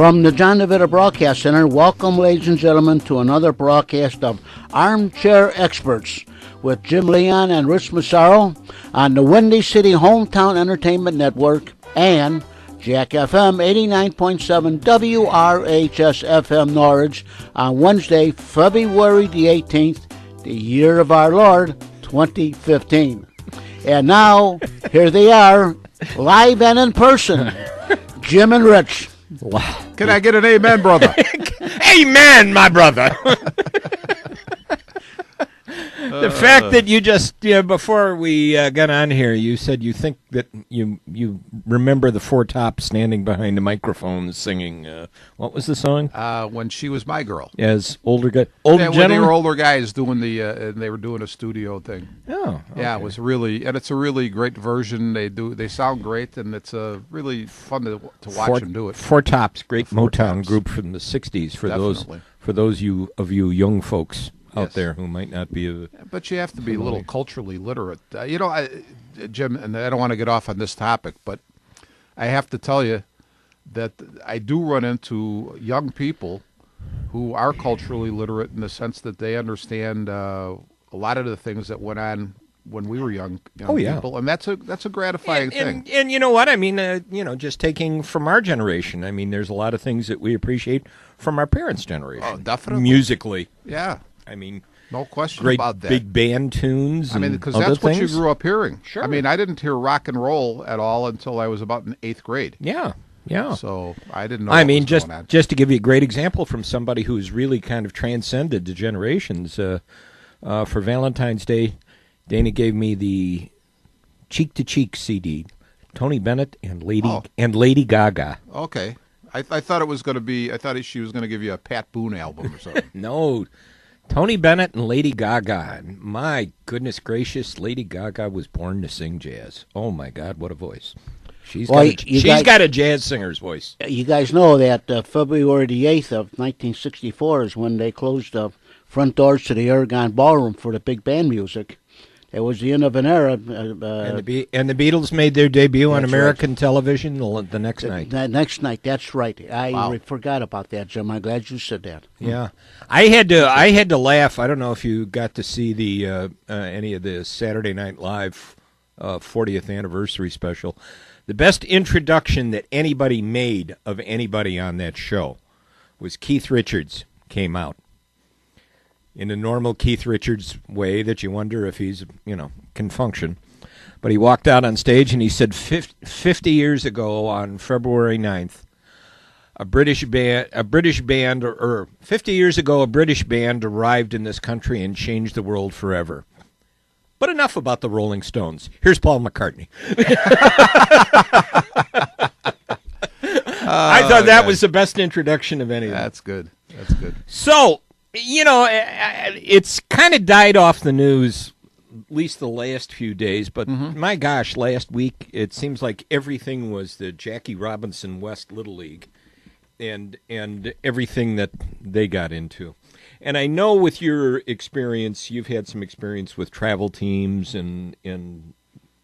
From the John DeVita Broadcast Center, welcome, ladies and gentlemen, to another broadcast of Armchair Experts with Jim Leon and Rich Massaro on the Windy City Hometown Entertainment Network and Jack FM 89.7 WRHS FM Norwich on Wednesday, February the 18th, the year of our Lord, 2015. And now, here they are, live and in person, Jim and Rich. Wow. Can I get an amen, brother? Amen, my brother. The fact that you just, before we got on here, you said you think that you remember the Four Tops standing behind the microphone singing, what was the song? When She Was My Girl. As older When gentlemen? they were older guys doing they were doing a studio thing. Oh, okay. Yeah, it was really, and it's a really great version. They sound great, and it's really fun to watch them do it. Four Tops, great Four Motown Tops. group from the 60s for Definitely. those of you young folks out Yes. there who might not be But you have to be a little culturally literate. Jim, and I don't want to get off on this topic, but I have to tell you that I do run into young people who are culturally literate in the sense that they understand a lot of the things that went on when we were young people, and that's a gratifying thing. And you know what? I mean, just taking from our generation, I mean, there's a lot of things that we appreciate from our parents' generation. Oh, definitely. Musically. Yeah. I mean, No question great about that. big band tunes. I mean, and because other that's what you things. grew up hearing. Sure. I mean, I didn't hear rock and roll at all until I was about in 8th grade. Yeah. So I didn't know. I what mean, was going on. just to give you a great example from somebody who's really kind of transcended the generations. For Valentine's Day, Dana gave me the Cheek to Cheek CD, Tony Bennett and Lady Gaga. Okay. I thought it was going to be. I thought she was going to give you a Pat Boone album or something. No, Tony Bennett and Lady Gaga. And my goodness gracious, Lady Gaga was born to sing jazz. Oh my God, what a voice! She's got a jazz singer's voice. You guys know that February the 8th of 1964 is when they closed the front doors to the Aragon Ballroom for the big band music. It was the end of an era. And the Beatles made their debut on American television the next night. The next night, that's right. I Wow. forgot about that, Jim. I'm glad you said that. Yeah, I had to laugh. I don't know if you got to see the any of the Saturday Night Live 40th anniversary special. The best introduction that anybody made of anybody on that show was Keith Richards came out. In the normal Keith Richards way that you wonder if he's, can function. But he walked out on stage and he said 50 years ago on February 9th, a British band, or 50 years ago, a British band arrived in this country and changed the world forever. But enough about the Rolling Stones. Here's Paul McCartney. I thought that was the best introduction of any of them. That's good. That's good. So, it's kind of died off the news, at least the last few days, but my gosh, last week it seems like everything was the Jackie Robinson West Little League and everything that they got into. And I know with your experience, you've had some experience with travel teams and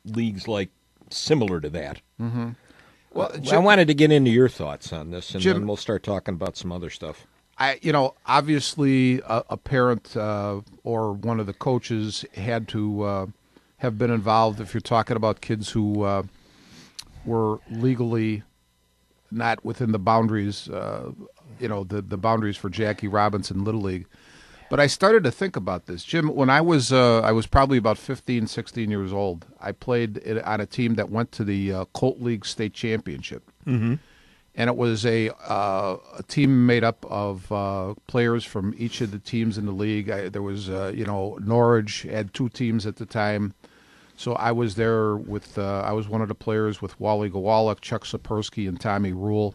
leagues like similar to that. Mm-hmm. Well, I wanted to get into your thoughts on this, and Jim, then we'll start talking about some other stuff. Obviously, a parent or one of the coaches had to have been involved. If you're talking about kids who were legally not within the boundaries, the boundaries for Jackie Robinson Little League. But I started to think about this, Jim. When I was probably about 15, 16 years old, I played on a team that went to the Colt League State Championship. Mm-hmm. And it was a team made up of players from each of the teams in the league. There was, Norwich had 2 teams at the time. So I was there with, I was one of the players with Wally Gawalik, Chuck Sapersky, and Tommy Rule.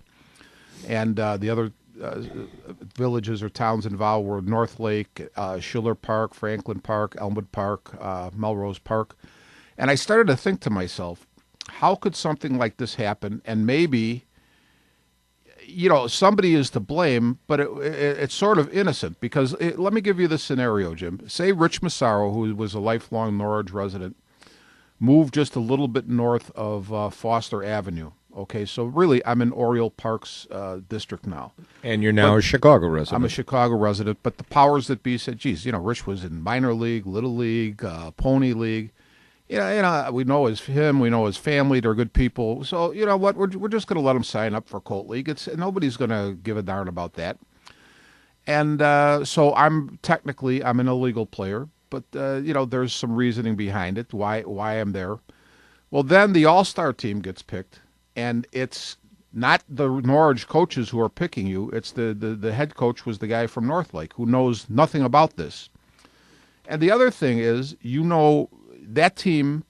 And the other villages or towns involved were North Lake, Schiller Park, Franklin Park, Elmwood Park, Melrose Park. And I started to think to myself, how could something like this happen? And maybe somebody is to blame, but it's sort of innocent because let me give you this scenario, Jim. Say Rich Massaro, who was a lifelong Norwich resident, moved just a little bit north of Foster Avenue, Okay, so really, I'm in Oriole Park's district now. And you're now a Chicago resident. I'm a Chicago resident, but the powers that be said, geez, Rich was in minor league, little league, pony league. We know him, we know his family, they're good people. So, you know what, we're just going to let him sign up for Colt League. Nobody's going to give a darn about that. And so I'm an illegal player, but, there's some reasoning behind it, why I'm there. Well, then the all-star team gets picked, and it's not the Norwich coaches who are picking you. It's the head coach was the guy from Northlake who knows nothing about this. And the other thing is, that team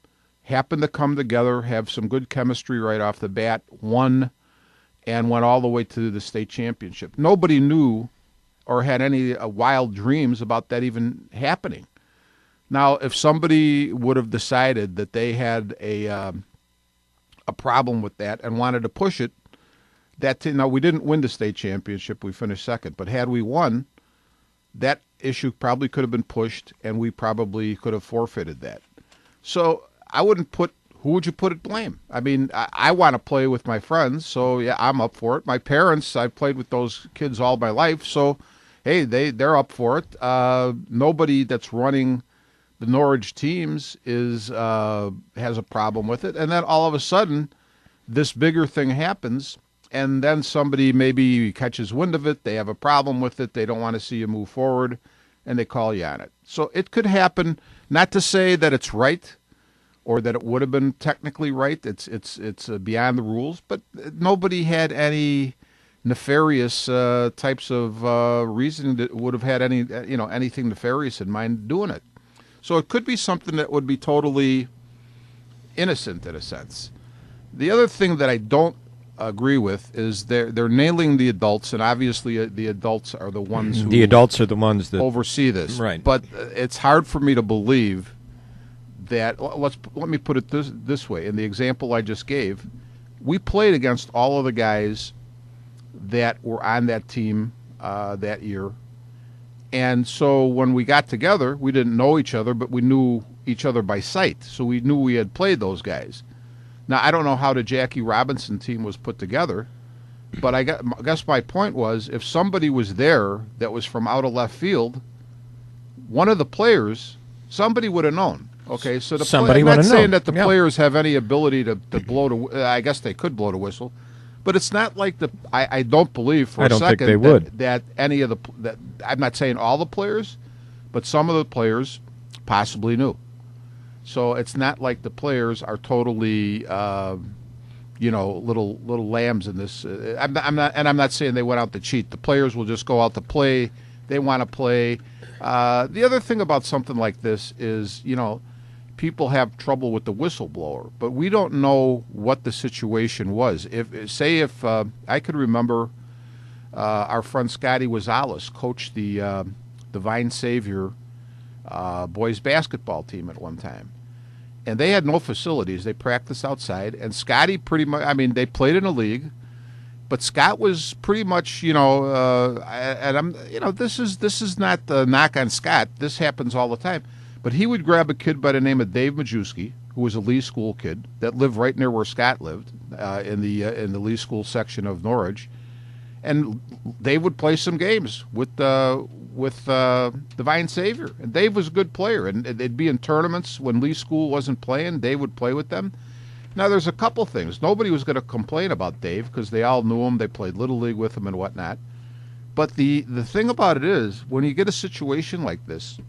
happened to come together, have some good chemistry right off the bat, won, and went all the way to the state championship. Nobody knew or had any wild dreams about that even happening. Now, if somebody would have decided that they had a problem with that and wanted to push it, now we didn't win the state championship, we finished second, but had we won, that issue probably could have been pushed and we probably could have forfeited that. So who would you put at blame? I mean, I want to play with my friends, so yeah, I'm up for it. My parents, I've played with those kids all my life, so hey, they're up for it. Nobody that's running the Norwich teams has a problem with it. And then all of a sudden, this bigger thing happens, and then somebody maybe catches wind of it, they have a problem with it, they don't want to see you move forward, and they call you on it. So it could happen, not to say that it's right or that it would have been technically right. It's beyond the rules, but nobody had any nefarious types of reasoning that would have had anything nefarious in mind doing it. So it could be something that would be totally innocent in a sense. The other thing that I don't agree with is they're nailing the adults, and obviously the adults are the ones who that oversee this. Right. But it's hard for me to believe that. Let me put it this way. In the example I just gave, we played against all of the guys that were on that team that year. And so when we got together, we didn't know each other, but we knew each other by sight. So we knew we had played those guys. Now, I don't know how the Jackie Robinson team was put together, but I guess my point was, if somebody was there that was from out of left field, one of the players, somebody would have known. Okay, so I'm not saying that the players have any ability to blow I guess they could blow the whistle. But it's not like I don't believe for a second that any of that I'm not saying all the players, but some of the players possibly knew. So it's not like the players are totally, little lambs in this. I'm not saying they went out to cheat. The players will just go out to play. They want to play. The other thing about something like this is, people have trouble with the whistleblower, but we don't know what the situation was. If I could remember, our friend Scotty Wazales coached the Vine Savior boys basketball team at one time, and they had no facilities. They practiced outside, and Scotty pretty much. I mean, they played in a league, but Scott was pretty much, and I'm, this is not a knock on Scott. This happens all the time. But he would grab a kid by the name of Dave Majewski, who was a Lee School kid that lived right near where Scott lived, in the Lee School section of Norwich, and they would play some games with the Vine Savior. And Dave was a good player, and they'd be in tournaments when Lee School wasn't playing. Dave would play with them. Now, there's a couple things. Nobody was going to complain about Dave because they all knew him. They played Little League with him and whatnot. But the thing about it is, when you get a situation like this,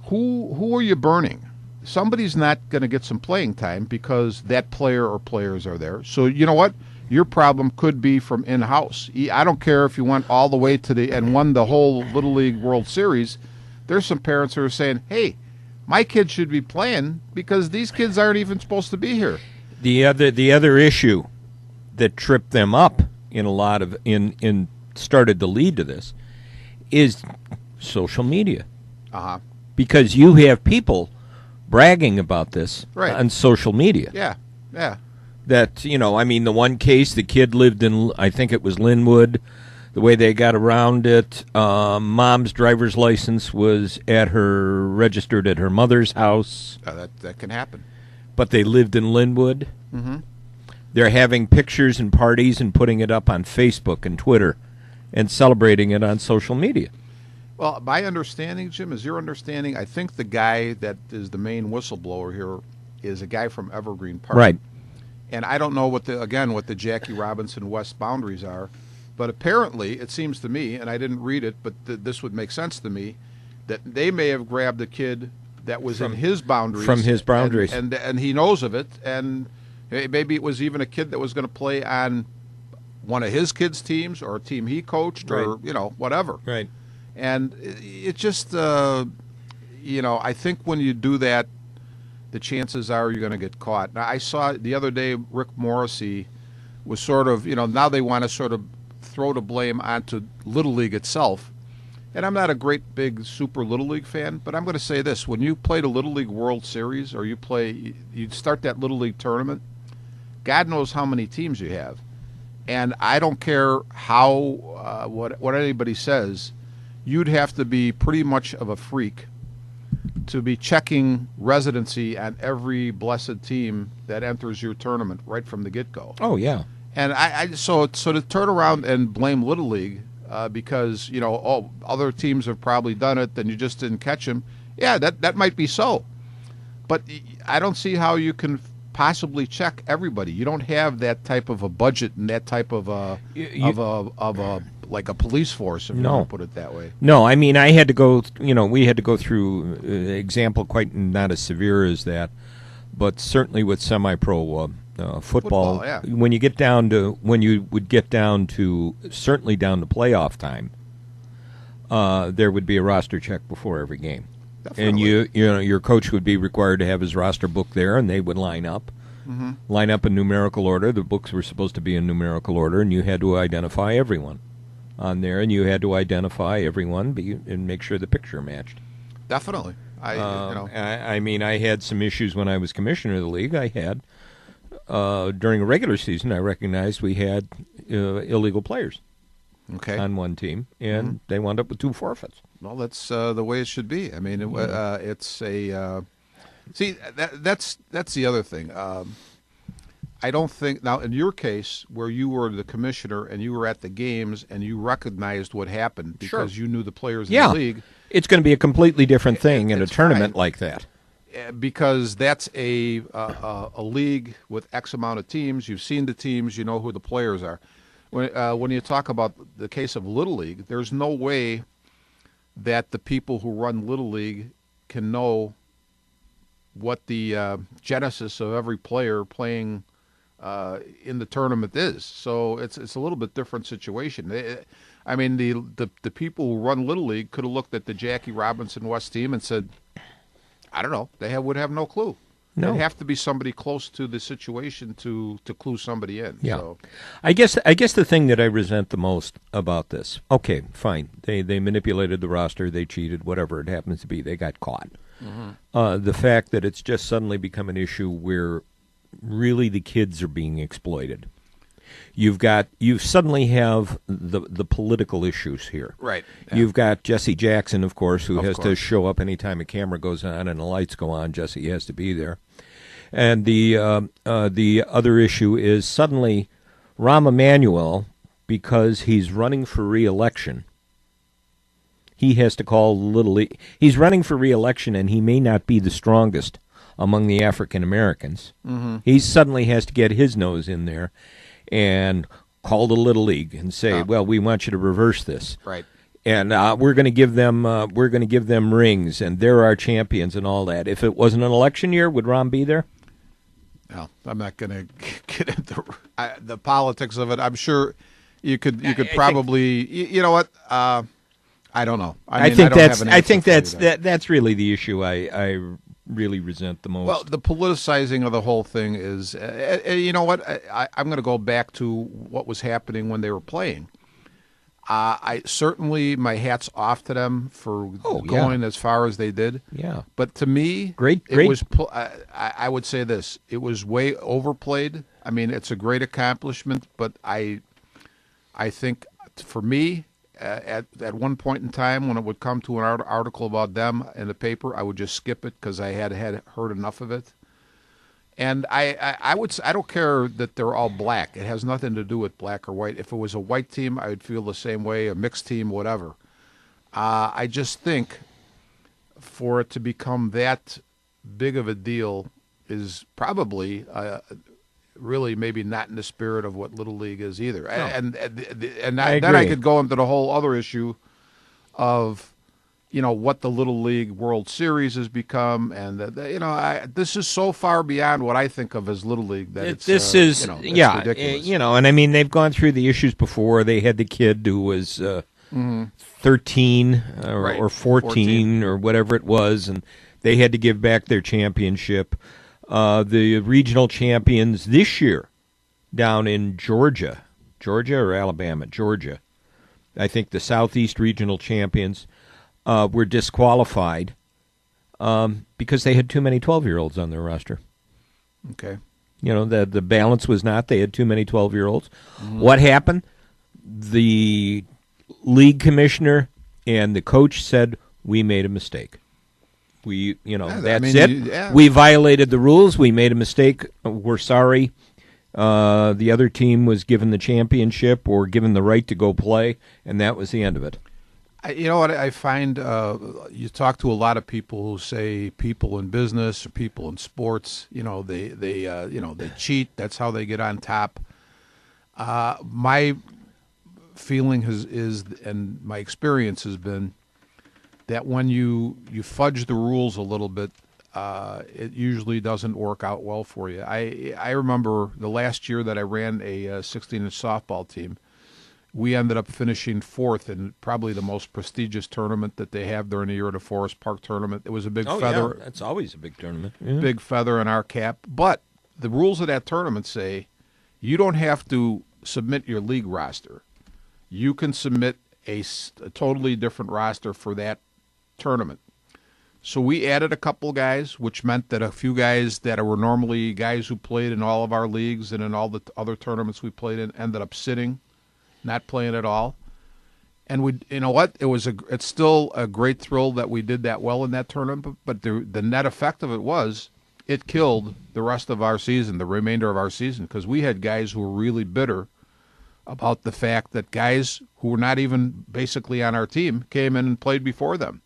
who are you burning? Somebody's not going to get some playing time because that player or players are there. So you know what? Your problem could be from in-house. I don't care if you went all the way to and won the whole Little League World Series. There's some parents who are saying, hey, my kid should be playing because these kids aren't even supposed to be here. The other issue that tripped them up in a lot of started to lead to this is social media. Uh-huh. Because you have people bragging about this on social media. Yeah. That, the one case, the kid lived in, I think it was Linwood, the way they got around it, mom's driver's license was registered at her mother's house. That can happen. But they lived in Linwood. Mm-hmm. They're having pictures and parties and putting it up on Facebook and Twitter and celebrating it on social media. Well, my understanding, Jim, is your understanding. I think the guy that is the main whistleblower here is a guy from Evergreen Park. Right. And I don't know what the Jackie Robinson West boundaries are, but apparently it seems to me, and I didn't read it, but this would make sense to me, that they may have grabbed a kid that was in his boundaries. From his boundaries. And he knows of it, and maybe it was even a kid that was going to play on one of his kids' teams or a team he coached or, whatever. Right. And it just, I think when you do that, the chances are you're going to get caught. Now, I saw the other day Rick Morrissey was sort of, now they want to sort of throw the blame onto Little League itself. And I'm not a great big super Little League fan, but I'm going to say this. When you play the Little League World Series or you start that Little League tournament, God knows how many teams you have. And I don't care how, what anybody says, you'd have to be pretty much of a freak to be checking residency on every blessed team that enters your tournament right from the get-go. Oh, yeah. And so to turn around and blame Little League because, other teams have probably done it and you just didn't catch them, yeah, that might be so. But I don't see how you can possibly check everybody. You don't have that type of a budget and that type of like a police force, if you want to put it that way. No, I mean, I had to go, we had to go through example quite not as severe as that, but certainly with semi-pro football, yeah. when you would get down to certainly down to playoff time, there would be a roster check before every game. Definitely. And your coach would be required to have his roster book there, and they would line up in numerical order. The books were supposed to be in numerical order, and you had to identify everyone on there, and you had to identify everyone and make sure the picture matched. Definitely. I mean, I had some issues when I was commissioner of the league. I had during a regular season, I recognized we had illegal players. Okay. On one team, and they wound up with 2 forfeits. Well, that's the way it should be. I mean, it's a see that's the other thing. I don't think now in your case where you were the commissioner and you were at the games and you recognized what happened because you knew the players in the league. It's going to be a completely different thing in a tournament like that. Because that's a league with X amount of teams. You've seen the teams. You know who the players are. When you talk about the case of Little League, there's no way that the people who run Little League can know what the genesis of every player playing in the tournament is. So it's a little bit different situation. I mean, the people who run Little League could have looked at the Jackie Robinson West team and said, I don't know, would have no clue. No. It'd have to be somebody close to the situation to clue somebody in. Yeah. So. I guess the thing that I resent the most about this, okay, fine. They manipulated the roster, they cheated, whatever it happens to be, they got caught. The fact that it's just suddenly become an issue where really the kids are being exploited. You suddenly have the political issues here. Right. Yeah. You've got Jesse Jackson, of course, who has to show up anytime a camera goes on and the lights go on. Jesse has to be there. And the other issue is suddenly Rahm Emanuel, because he's running for re-election, he has to call Little League. He's running for re-election, and he may not be the strongest among the African Americans. He suddenly has to get his nose in there and call the Little League and say, "Well, we want you to reverse this." Right. And we're going to give them rings, and they're our champions and all that. If it wasn't an election year, would Rahm be there? No, I'm not going to get into the politics of it. I'm sure you could probably. You know what? I don't know. I think that's really the issue I really resent the most. Well, the politicizing of the whole thing is. You know what? I'm going to go back to what was happening when they were playing. I certainly, my hat's off to them for going as far as they did. Yeah. But to me, great. It was. I would say this: it was way overplayed. I mean, it's a great accomplishment, but I think for me, at one point in time, when it would come to an article about them in the paper, I would just skip it because I had heard enough of it. And I don't care that they're all black. It has nothing to do with black or white. If it was a white team, I would feel the same way. A mixed team, whatever. I just think for it to become that big of a deal is probably really maybe not in the spirit of what Little League is either. No. And then I could go into the whole other issue of, what the Little League World Series has become, and this is so far beyond what I think of as Little League that it's ridiculous. And I mean they've gone through the issues before. They had the kid who was 13 or 14 or whatever it was, and they had to give back their championship. The regional champions this year down in Georgia or Alabama, Georgia, I think the Southeast regional champions were disqualified because they had too many 12-year-olds on their roster. Okay. The balance was not. They had too many 12-year-olds. Mm-hmm. What happened? The league commissioner and the coach said, we made a mistake. That's it. Yeah. We violated the rules. We made a mistake. We're sorry. The other team was given the championship or given the right to go play, and that was the end of it. You know what I find? You talk to a lot of people who say people in business or people in sports. They cheat. That's how they get on top. My feeling is, and my experience has been, that when you fudge the rules a little bit, it usually doesn't work out well for you. I remember the last year that I ran a 16-inch softball team, we ended up finishing fourth in probably the most prestigious tournament that they have during the year, the Forest Park tournament. It was a big feather. Yeah, that's always a big tournament. Yeah. Big feather in our cap. But the rules of that tournament say you don't have to submit your league roster. You can submit a totally different roster for that tournament. So we added a couple guys, which meant that a few guys that were normally guys who played in all of our leagues and in all the other tournaments we played in ended up sitting, not playing at all. And you know what? It's still a great thrill that we did that well in that tournament. But the net effect of it was it killed the rest of our season, the remainder of our season, because we had guys who were really bitter about the fact that guys who were not even basically on our team came in and played before them.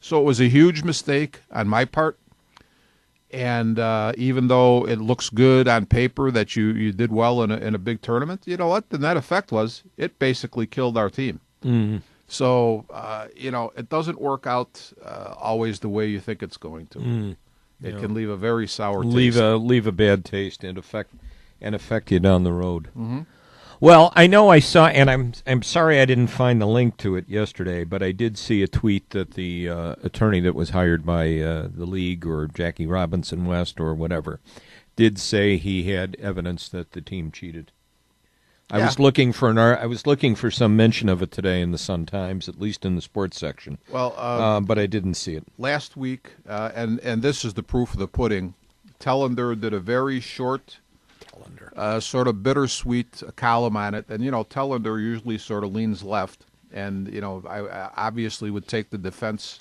So it was a huge mistake on my part. And even though it looks good on paper that you did well in a big tournament, you know what? The net effect was it basically killed our team. Mm-hmm. So, it doesn't work out always the way you think it's going to. Mm. It can leave a very sour taste. Leave a bad taste and affect you down the road. Mm-hmm. Well, I know I saw, and I'm sorry I didn't find the link to it yesterday, but I did see a tweet that the attorney that was hired by the league or Jackie Robinson West or whatever did say he had evidence that the team cheated. I was looking for some mention of it today in the Sun-Times, at least in the sports section. Well, but I didn't see it last week, and this is the proof of the pudding. Tellender did a very short, sort of bittersweet column on it, and Tellender usually sort of leans left, and I obviously would take the defense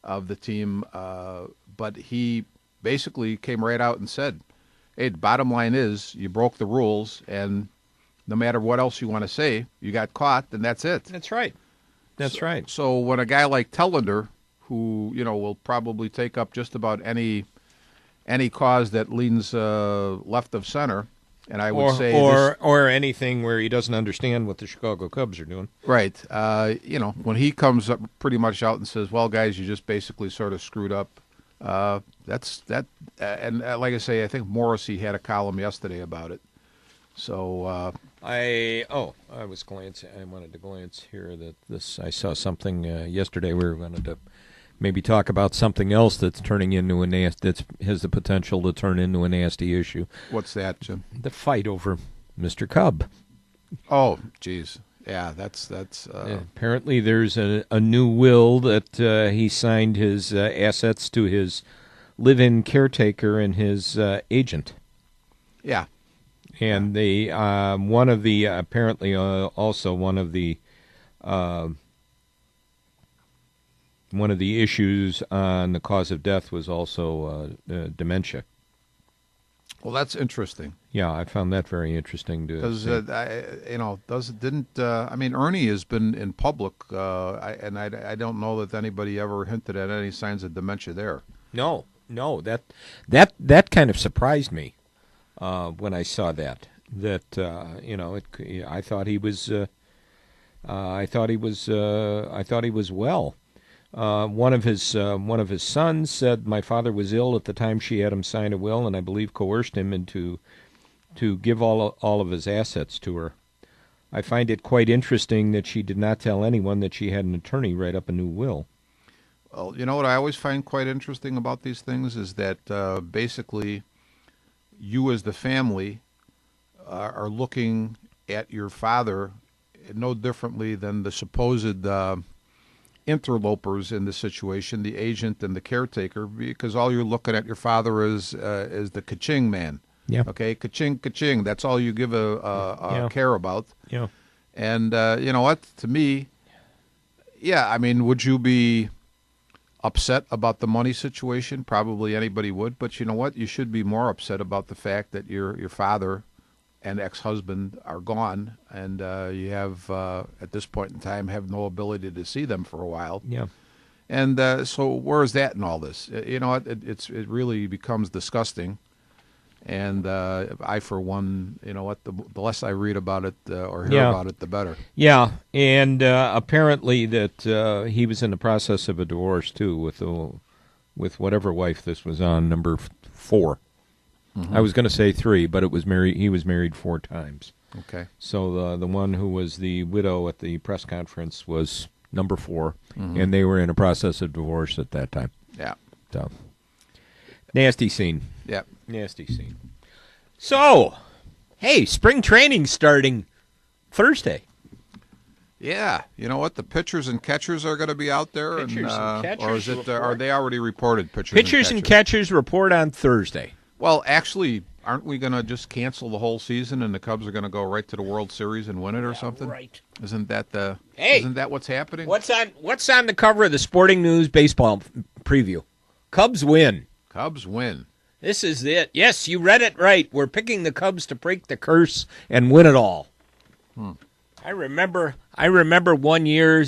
of the team, but he basically came right out and said, "Hey, the bottom line is you broke the rules, and no matter what else you want to say, you got caught, and that's it." That's right. That's right. So when a guy like Tellender, who will probably take up just about any cause that leans left of center, and I would say or anything where he doesn't understand what the Chicago Cubs are doing. Right. When he comes up pretty much out and says, "Well, guys, you just basically sort of screwed up." That's that. And like I say, I think Morrissey had a column yesterday about it. So I wanted to glance here I saw something yesterday. We were going to maybe talk about something else that's turning into that has the potential to turn into a nasty issue. What's that, Jim? The fight over Mr. Cub. Oh, geez. Yeah, that's. Apparently, there's a new will that he signed his assets to his live-in caretaker and his agent. Yeah. And they one of the issues on the cause of death was also dementia. Well, that's interesting. Yeah, I found that very interesting to Because see. I mean, Ernie has been in public, I don't know that anybody ever hinted at any signs of dementia there. No, that kind of surprised me when I saw that. I thought he was. I thought he was. I thought he was well. One of his sons said my father was ill at the time she had him sign a will, and I believe coerced him into to give all of his assets to her. I find it quite interesting that she did not tell anyone that she had an attorney write up a new will. Well, you know what I always find quite interesting about these things is that basically you as the family are looking at your father no differently than the supposed interlopers in the situation, the agent and the caretaker, because all you're looking at your father is the ka-ching man. Yeah. Okay, ka-ching, ka-ching. That's all you give a care about. Yeah. And you know what? To me, yeah, I mean, would you be upset about the money situation? Probably anybody would. But you know what? You should be more upset about the fact that your father and ex-husband are gone, and you have, at this point in time, have no ability to see them for a while. Yeah. And so where is that in all this? You know, it really becomes disgusting. And I, for one, you know what, the less I read about it or hear about it, the better. Yeah, and apparently that he was in the process of a divorce, too, with whatever wife this was on, number 4. Mm-hmm. I was going to say 3, but he was married 4 times. Okay. So the one who was the widow at the press conference was number 4, and they were in a process of divorce at that time. Yeah. So, nasty scene. Yeah. Nasty scene. So, hey, spring training's starting Thursday. Yeah, you know what? The pitchers and catchers are going to be out there, Pitchers and catchers or is it? report. Are they already reported? Pitchers and catchers report on Thursday. Well, actually, aren't we going to just cancel the whole season and the Cubs are going to go right to the World Series and win it or something? Right. Isn't that Isn't that what's happening? What's on the cover of the Sporting News baseball preview? Cubs win. Cubs win. This is it. Yes, you read it right. We're picking the Cubs to break the curse and win it all. I remember one year.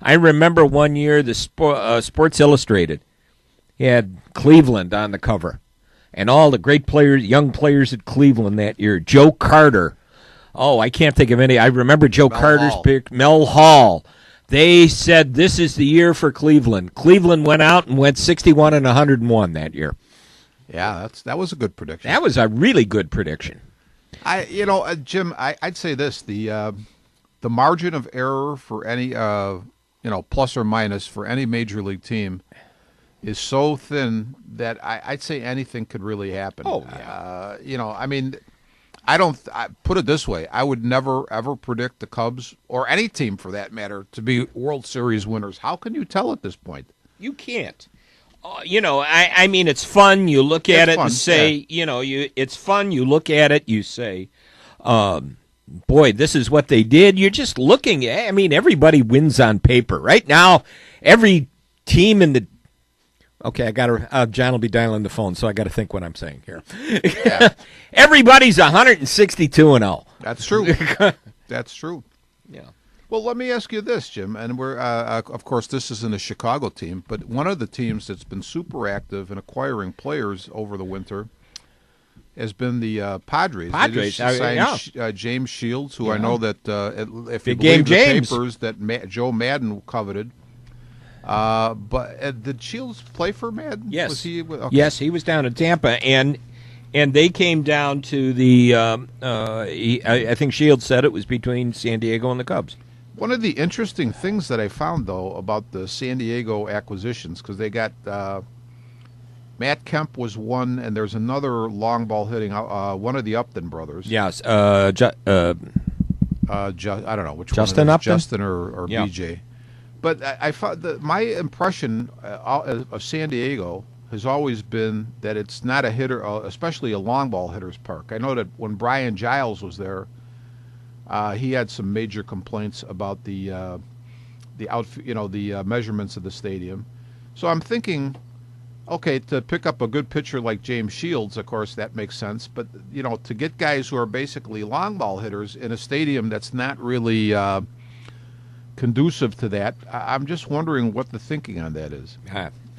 The Sports Illustrated had Cleveland on the cover, and all the great players, young players at Cleveland that year. Joe Carter. Oh, I can't think of any. I remember Joe Carter's pick. Mel Hall. They said this is the year for Cleveland. Cleveland went out and went 61 and 101 that year. Yeah, that was a good prediction. That was a really good prediction. Jim, I'd say this: the margin of error for any plus or minus for any major league team is so thin that I'd say anything could really happen. Oh, yeah. I mean, I put it this way: I would never ever predict the Cubs or any team for that matter to be World Series winners. How can you tell at this point? You can't. I mean, it's fun. You look at it and say, it's fun. You look at it, you say, boy, this is what they did. You're just looking. I mean, everybody wins on paper. Right now, every team in the... Okay, I got to... John will be dialing the phone, so I got to think what I'm saying here. Yeah. Everybody's 162-0. That's true. That's true. Yeah. Well, let me ask you this, Jim, and we're of course this isn't a Chicago team, but one of the teams that's been super active in acquiring players over the winter has been the Padres. They just signed James Shields, who I know that if you believe the papers that Joe Madden coveted. But did Shields play for Madden? Yes. Was he? Okay. Yes, he was down in Tampa, and they came down to the. I think Shields said it was between San Diego and the Cubs. One of the interesting things that I found, though, about the San Diego acquisitions, because they got Matt Kemp was one, and there's another long ball hitting, one of the Upton brothers. Yes. I don't know which Justin one. Upton? Justin or Yeah. BJ. But I found that my impression of San Diego has always been that it's not a hitter, especially a long ball hitter's park. I know that when Brian Giles was there, he had some major complaints about the measurements of the stadium. So I'm thinking, okay, to pick up a good pitcher like James Shields, of course, that makes sense. But, to get guys who are basically long ball hitters in a stadium that's not really conducive to that, I'm just wondering what the thinking on that is.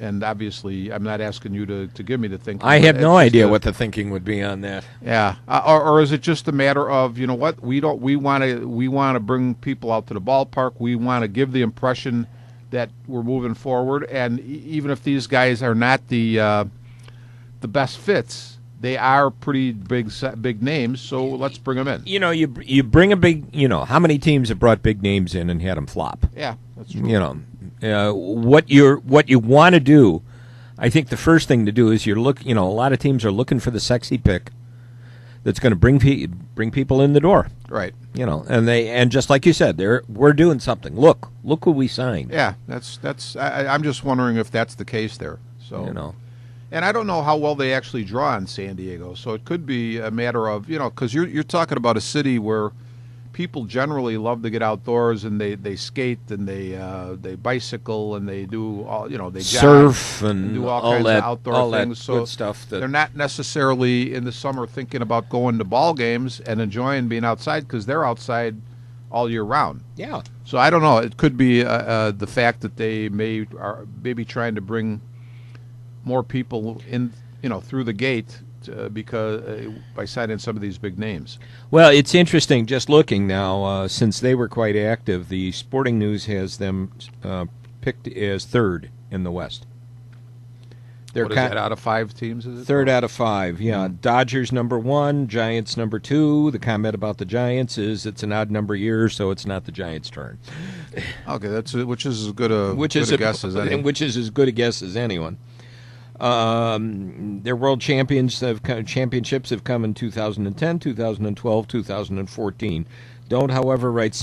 And obviously, I'm not asking you to give me the thinking. I have no idea what the thinking would be on that. Yeah, or is it just a matter of, what, we want to bring people out to the ballpark. We want to give the impression that we're moving forward, and even if these guys are not the best fits, they are pretty big names. So let's bring them in. You bring a big. How many teams have brought big names in and had them flop? Yeah, that's true. What you want to do, I think the first thing to do is a lot of teams are looking for the sexy pick that's going to bring people in the door. Right. And just like you said, we're doing something. Look who we signed. Yeah, I'm just wondering if that's the case there. So and I don't know how well they actually draw in San Diego. So it could be a matter of, because you're talking about a city where people generally love to get outdoors, and they skate, and they bicycle, and they do all, they surf jog, and do all kinds of outdoor things. That so good stuff. They're not necessarily in the summer thinking about going to ball games and enjoying being outside, because they're outside all year round. Yeah. So I don't know. It could be the fact that they are maybe trying to bring more people in, through the gate. Because by signing some of these big names. Well, it's interesting just looking now, since they were quite active, the Sporting News has them picked as third in the West. What is that, out of 5 teams, is it? Third out of 5, yeah. Mm-hmm. Dodgers number 1, Giants number 2. The comment about the Giants is it's an odd number year, so it's not the Giants' turn. Okay, which is as good a guess as any. Which is as good a guess as anyone. Their world championships have come in 2010, 2012, 2014. Don't, however, write off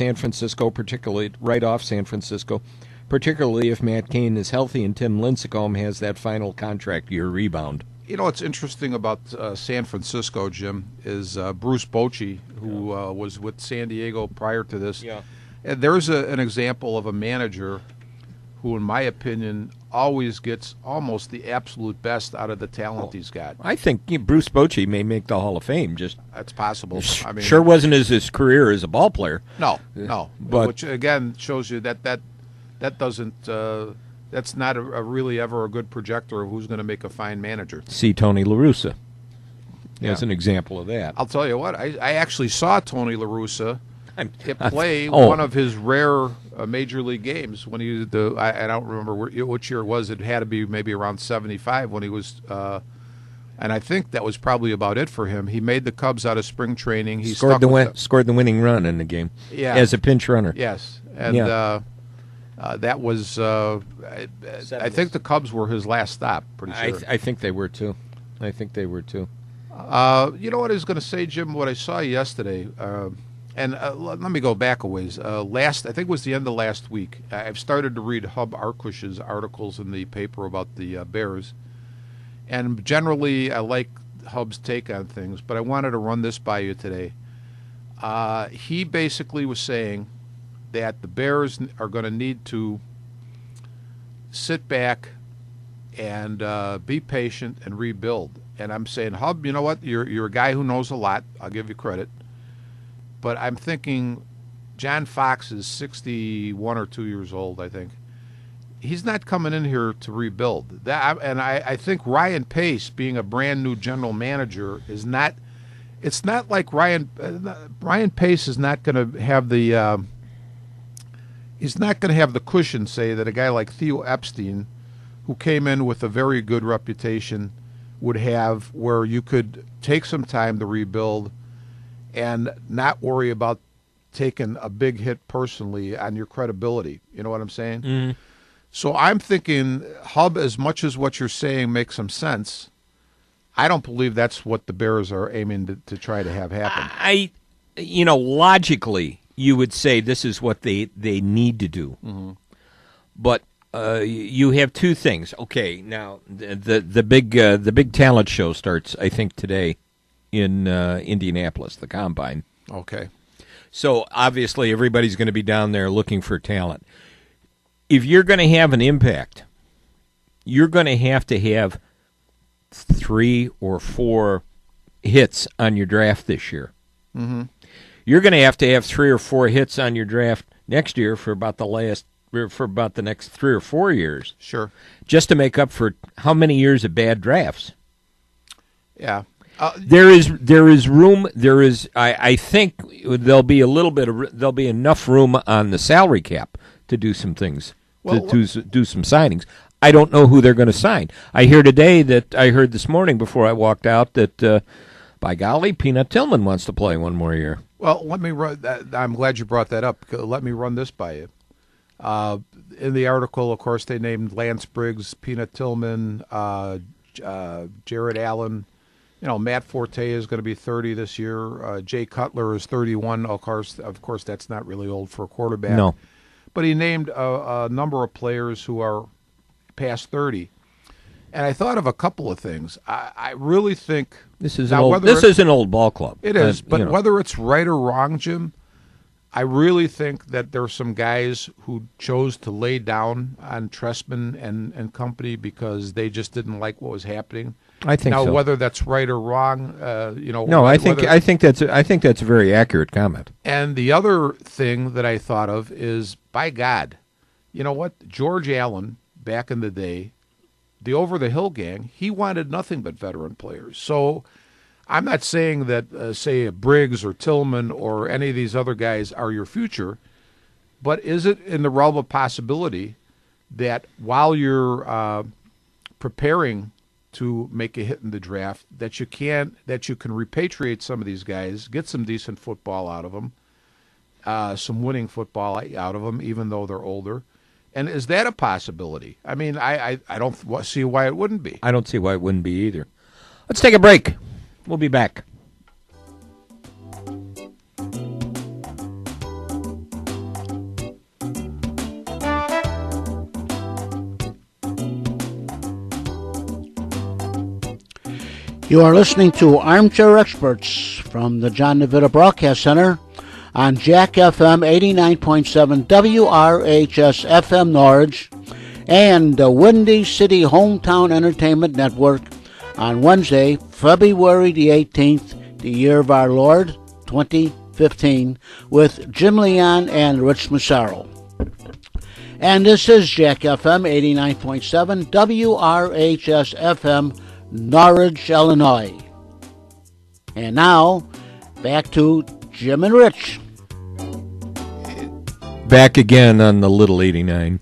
San Francisco, particularly if Matt Cain is healthy and Tim Lincecum has that final contract year rebound. What's interesting about San Francisco, Jim, is Bruce Bochy, who was with San Diego prior to this. Yeah. And there's an example of a manager who, in my opinion, always gets almost the absolute best out of the talent he's got. I think Bruce Bochy may make the Hall of Fame. That's possible. I mean, sure wasn't his career as a ball player. No. But which again shows you that doesn't. That's not a really ever a good projector of who's going to make a fine manager. See Tony La Russa as an example of that. I'll tell you what. I actually saw Tony La Russa play one of his rare major league games when he I don't remember which year it was. It had to be maybe around 75 when he was, and I think that was probably about it for him. He made the Cubs out of spring training. He scored the winning run in the game. Yeah. As a pinch runner. Yes, and that was I think the Cubs were his last stop. Pretty sure. I think they were too. You know what I was going to say, Jim? What I saw yesterday. And let me go back a ways. I think it was the end of last week. I've started to read Hub Arkush's articles in the paper about the Bears. And generally, I like Hub's take on things, but I wanted to run this by you today. He basically was saying that the Bears are going to need to sit back and be patient and rebuild. And I'm saying, Hub, you know what? You're a guy who knows a lot. I'll give you credit. But I'm thinking John Fox is 61 or 2 years old, I think. He's not coming in here to rebuild. I think Ryan Pace, being a brand new general manager, is not. It's not like Ryan Pace is not going to have the. He's not going to have the cushion, say, that a guy like Theo Epstein, who came in with a very good reputation, would have, where you could take some time to rebuild and not worry about taking a big hit personally on your credibility. You know what I'm saying? Mm-hmm. So I'm thinking, Hub, as much as what you're saying makes some sense, I don't believe that's what the Bears are aiming to try to have happen. Logically, you would say this is what they need to do. Mm-hmm. But you have two things. Okay, now the big talent show starts, I think, today in Indianapolis, the Combine. Okay. So obviously everybody's going to be down there looking for talent. If you're going to have an impact, you're going to have 3 or 4 hits on your draft this year. Mm-hmm. You're going to have 3 or 4 hits on your draft next year for about the next 3 or 4 years. Sure. Just to make up for how many years of bad drafts. Yeah. There is room. I think there'll be enough room on the salary cap to do some things, to do some signings. I don't know who they're going to sign. I heard this morning before I walked out that, by golly, Peanut Tillman wants to play one more year. Well, let me run. I'm glad you brought that up. Let me run this by you. In the article, of course, they named Lance Briggs, Peanut Tillman, Jared Allen. Matt Forte is going to be 30 this year. Jay Cutler is 31. Of course, that's not really old for a quarterback. No. But he named a number of players who are past 30. And I thought of a couple of things. I really think this is an old ball club. It is, but whether it's right or wrong, Jim, I really think that there are some guys who chose to lay down on Trestman and company because they just didn't like what was happening. I think now, so. whether that's right or wrong, No, I think that's a very accurate comment. And the other thing that I thought of is, by God, you know what? George Allen, back in the day, the Over the Hill gang, he wanted nothing but veteran players. So I'm not saying that, say, Briggs or Tillman or any of these other guys are your future, but is it in the realm of possibility that while you're preparing to make a hit in the draft, that you can repatriate some of these guys, get some decent football out of them, some winning football out of them, even though they're older? And is that a possibility? I mean, I don't see why it wouldn't be. I don't see why it wouldn't be either. Let's take a break. We'll be back. You are listening to Armchair Experts from the John DeVita Broadcast Center on Jack FM 89.7 WRHS FM Norwich and the Windy City Hometown Entertainment Network on Wednesday, February the 18th, the year of our Lord, 2015, with Jim Leon and Rich Massaro. And this is Jack FM 89.7 WRHS FM Norwich, Illinois. And now, back to Jim and Rich. Back again on the little 89.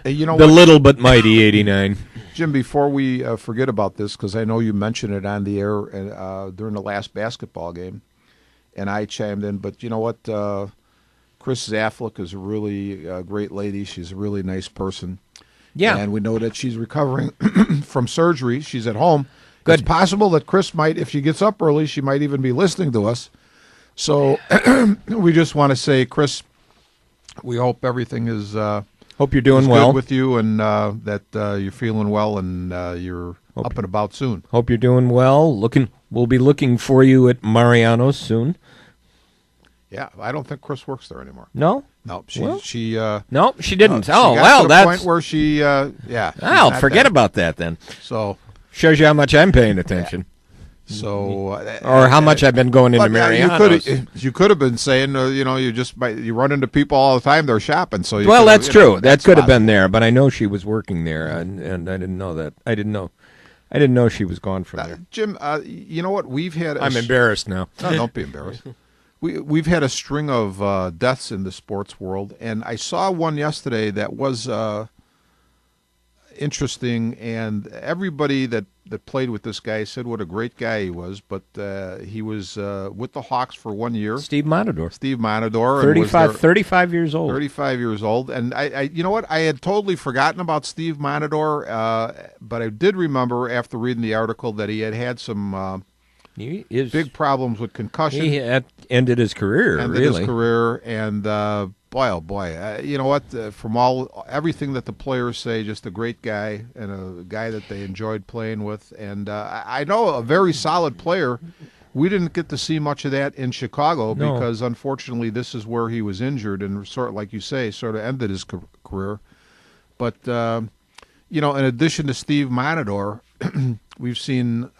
Little but mighty 89. Jim, before we forget about this, because I know you mentioned it on the air during the last basketball game, and I chimed in, but you know what? Chris Zaflik is a really great lady. She's a really nice person. Yeah. And we know that she's recovering from surgery. She's at home. Good. It's possible that Chris might, if she gets up early, she might even be listening to us. So we just want to say, Chris, we hope everything is hope you're doing good well with you, and that you're feeling well, and you're up and about soon. Hope you're doing well. We'll be looking for you at Mariano's soon. Yeah, I don't think Chris works there anymore. No, no, she no, she she didn't. got to the point where she I'll forget about that then. So shows you how much I'm paying attention. So, or how much I've been going into Mariano's. You could have been saying, you run into people all the time. They're shopping. So that's true. That could have been there, but I know she was working there, and I didn't know that. I didn't know she was gone from there. Jim, you know what? We've had. I'm embarrassed now. No, don't be embarrassed. We've had a string of deaths in the sports world, and I saw one yesterday that was interesting, and everybody that played with this guy said what a great guy he was, but he was with the Hawks for 1 year. Steve Monador. 35 years old. 35 years old. And I you know what? I had totally forgotten about Steve Monador, but I did remember after reading the article that he had some big problems with concussion. He had ended his career, and boy, oh boy, you know what? From everything that the players say, just a great guy and a guy that they enjoyed playing with. And I know a very solid player. We didn't get to see much of that in Chicago because, unfortunately, this is where he was injured and, sort of like you say, sort of ended his career. But in addition to Steve Monador, we've seen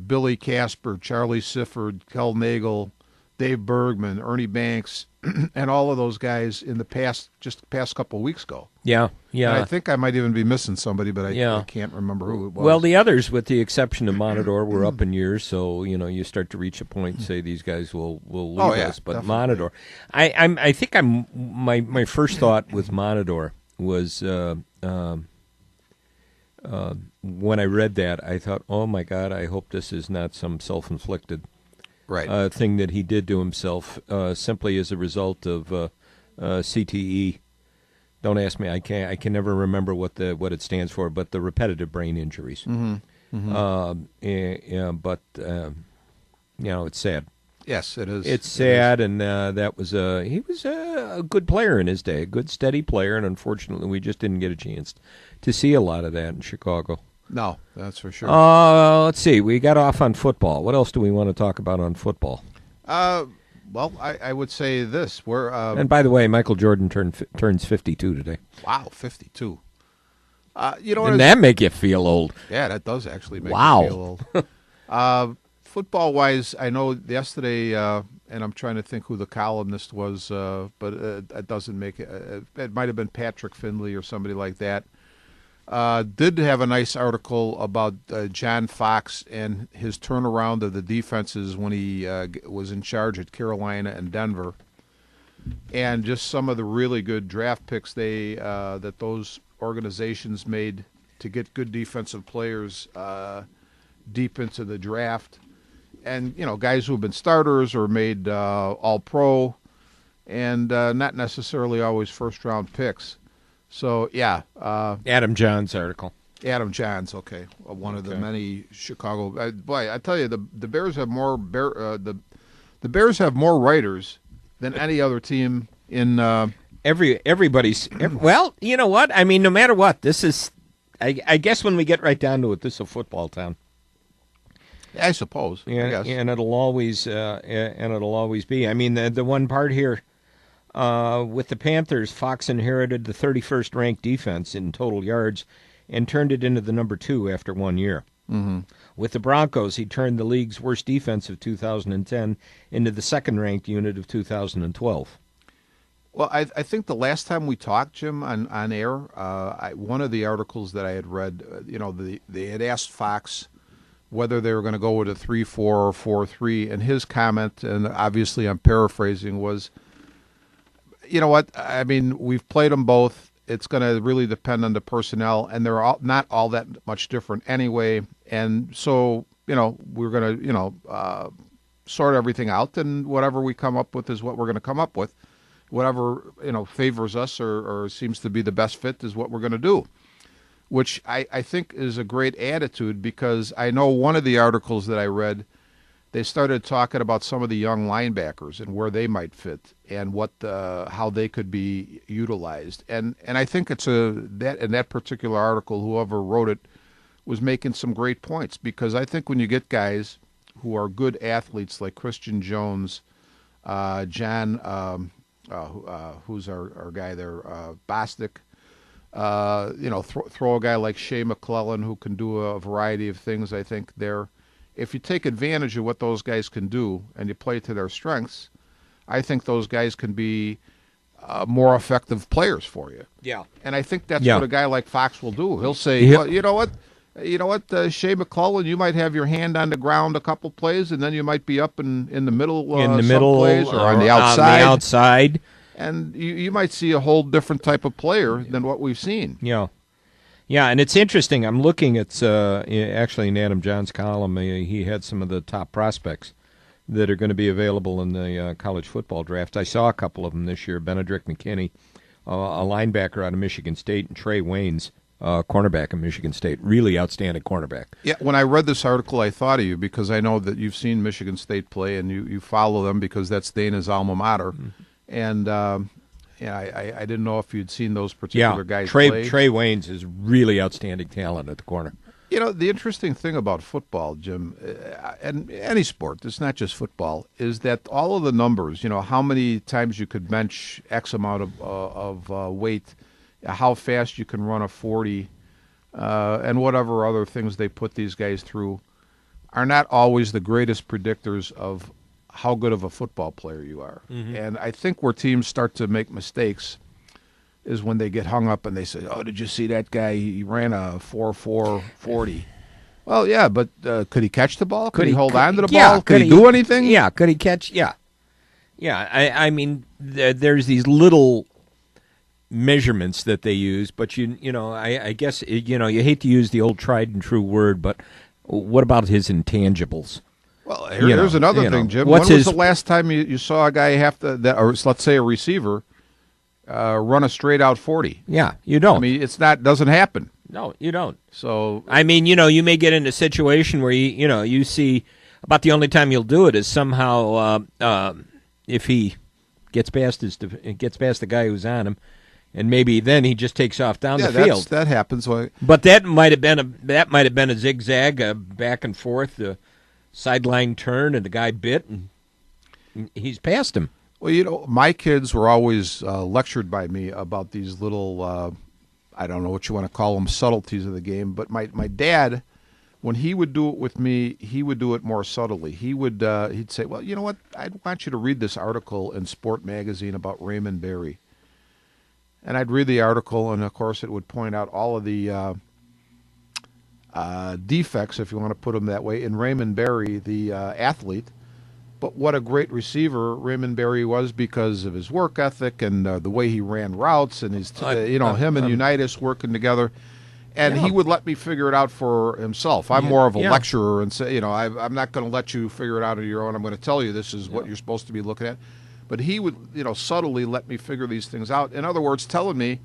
Billy Casper, Charlie Sifford, Kel Nagel, Dave Bergman, Ernie Banks, and all of those guys in the past couple of weeks ago. Yeah. And I think I might even be missing somebody, but I can't remember who it was. Well, the others, with the exception of Monador, were up in years, so you start to reach a point and say these guys will leave us. But definitely. Monador, I think my first thought with Monador was when I read that, I thought, oh my God, I hope this is not some self-inflicted thing that he did to himself simply as a result of CTE. Don't ask me. I can never remember what it stands for, but the repetitive brain injuries. But it's sad. Yes, it is. It's sad, and that was he was a good player in his day, a good steady player, and unfortunately, we just didn't get a chance to see a lot of that in Chicago. No, that's for sure. Let's see. We got off on football. What else do we want to talk about on football? Well, I would say this. And by the way, Michael Jordan turns 52 today. Wow, 52. Doesn't that make you feel old? Yeah, that does actually make me feel old. Football-wise, I know yesterday, and I'm trying to think who the columnist was, but it doesn't make it. It might have been Patrick Findlay or somebody like that. Did have a nice article about John Fox and his turnaround of the defenses when he was in charge at Carolina and Denver, and just some of the really good draft picks that those organizations made to get good defensive players deep into the draft, and guys who have been starters or made All-Pro, and not necessarily always first-round picks. So, yeah. Adam Johns' article. Adam Johns, okay. One of the many Chicago. Boy, I tell you, the Bears have more the Bears have more writers than any other team in well, you know what? I mean, no matter what, this is I guess when we get right down to it, this is a football town. I suppose. Yeah, I guess. And it'll always be. I mean, the one part here with the Panthers, Fox inherited the 31st ranked defense in total yards and turned it into the number 2 after 1 year. Mm-hmm. With the Broncos, he turned the league's worst defense of 2010 into the second-ranked unit of 2012. Well, I think the last time we talked, Jim, on air, one of the articles that I had read, they had asked Fox whether they were going to go with a 3-4 or 4-3, and his comment, and obviously I'm paraphrasing, was, you know what, I mean, we've played them both. It's going to really depend on the personnel, and they're not all that much different anyway. And so, we're going to, sort everything out, and whatever we come up with is what we're going to come up with. Whatever, favors us or seems to be the best fit is what we're going to do, which I think is a great attitude, because I know one of the articles that I read, they started talking about some of the young linebackers and where they might fit and how they could be utilized. And I think it's in that particular article, whoever wrote it was making some great points, because I think when you get guys who are good athletes like Christian Jones, John, who's our guy there, Bostic, throw a guy like Shea McClellan who can do a variety of things. I think if you take advantage of what those guys can do and you play to their strengths, I think those guys can be more effective players for you. Yeah. And I think that's what a guy like Fox will do. He'll say, well, you know what, Shea McClellan, you might have your hand on the ground a couple plays, and then you might be up in the middle, plays, or on the outside. And you might see a whole different type of player than what we've seen. Yeah. Yeah, and it's interesting. I'm looking at, actually in Adam John's column, he had some of the top prospects that are going to be available in the college football draft. I saw a couple of them this year, Benedict McKinney, a linebacker out of Michigan State, and Trey Waynes, cornerback of Michigan State. Really outstanding cornerback. Yeah, when I read this article, I thought of you, because I know that you've seen Michigan State play, and you follow them because that's Dana's alma mater. Mm-hmm. And I didn't know if you'd seen those particular guys play. Trey Waynes is really outstanding talent at the corner. The interesting thing about football, Jim, and any sport, it's not just football, is that all of the numbers, how many times you could bench X amount of weight, how fast you can run a 40, and whatever other things they put these guys through, are not always the greatest predictors of how good of a football player you are. Mm-hmm. And I think where teams start to make mistakes is when they get hung up and they say, "Oh, did you see that guy? He ran a 4.4 40." Well, yeah, but could he catch the ball? Could he hold on to the ball? Could he do anything? Yeah, could he catch? Yeah. Yeah, I mean, there's these little measurements that they use, but I guess, you hate to use the old tried and true word, but what about his intangibles? Well, here's another thing, Jim. When was the last time you saw a guy or let's say a receiver, run a straight out 40? Yeah, you don't. I mean, doesn't happen. No, you don't. So I mean, you may get in a situation where you see about the only time you'll do it is somehow if he gets past the guy who's on him, and maybe then he just takes off down the field. That happens. But that might have been a zigzag, back and forth, a sideline turn, and the guy bit, and he's past him. Well, my kids were always lectured by me about these little, I don't know what you want to call them, subtleties of the game. But my dad, when he would do it with me, he would do it more subtly. He'd say, "Well, you know what? I want you to read this article in Sport Magazine about Raymond Berry." And I'd read the article, and of course, it would point out all of the defects, if you want to put them that way, in Raymond Berry, the athlete. But what a great receiver Raymond Berry was because of his work ethic and the way he ran routes and his, him and Unitas working together. And he would let me figure it out for himself. I'm more of a lecturer and say, I'm not going to let you figure it out on your own. I'm going to tell you this is what you're supposed to be looking at. But he would, subtly let me figure these things out. In other words, telling me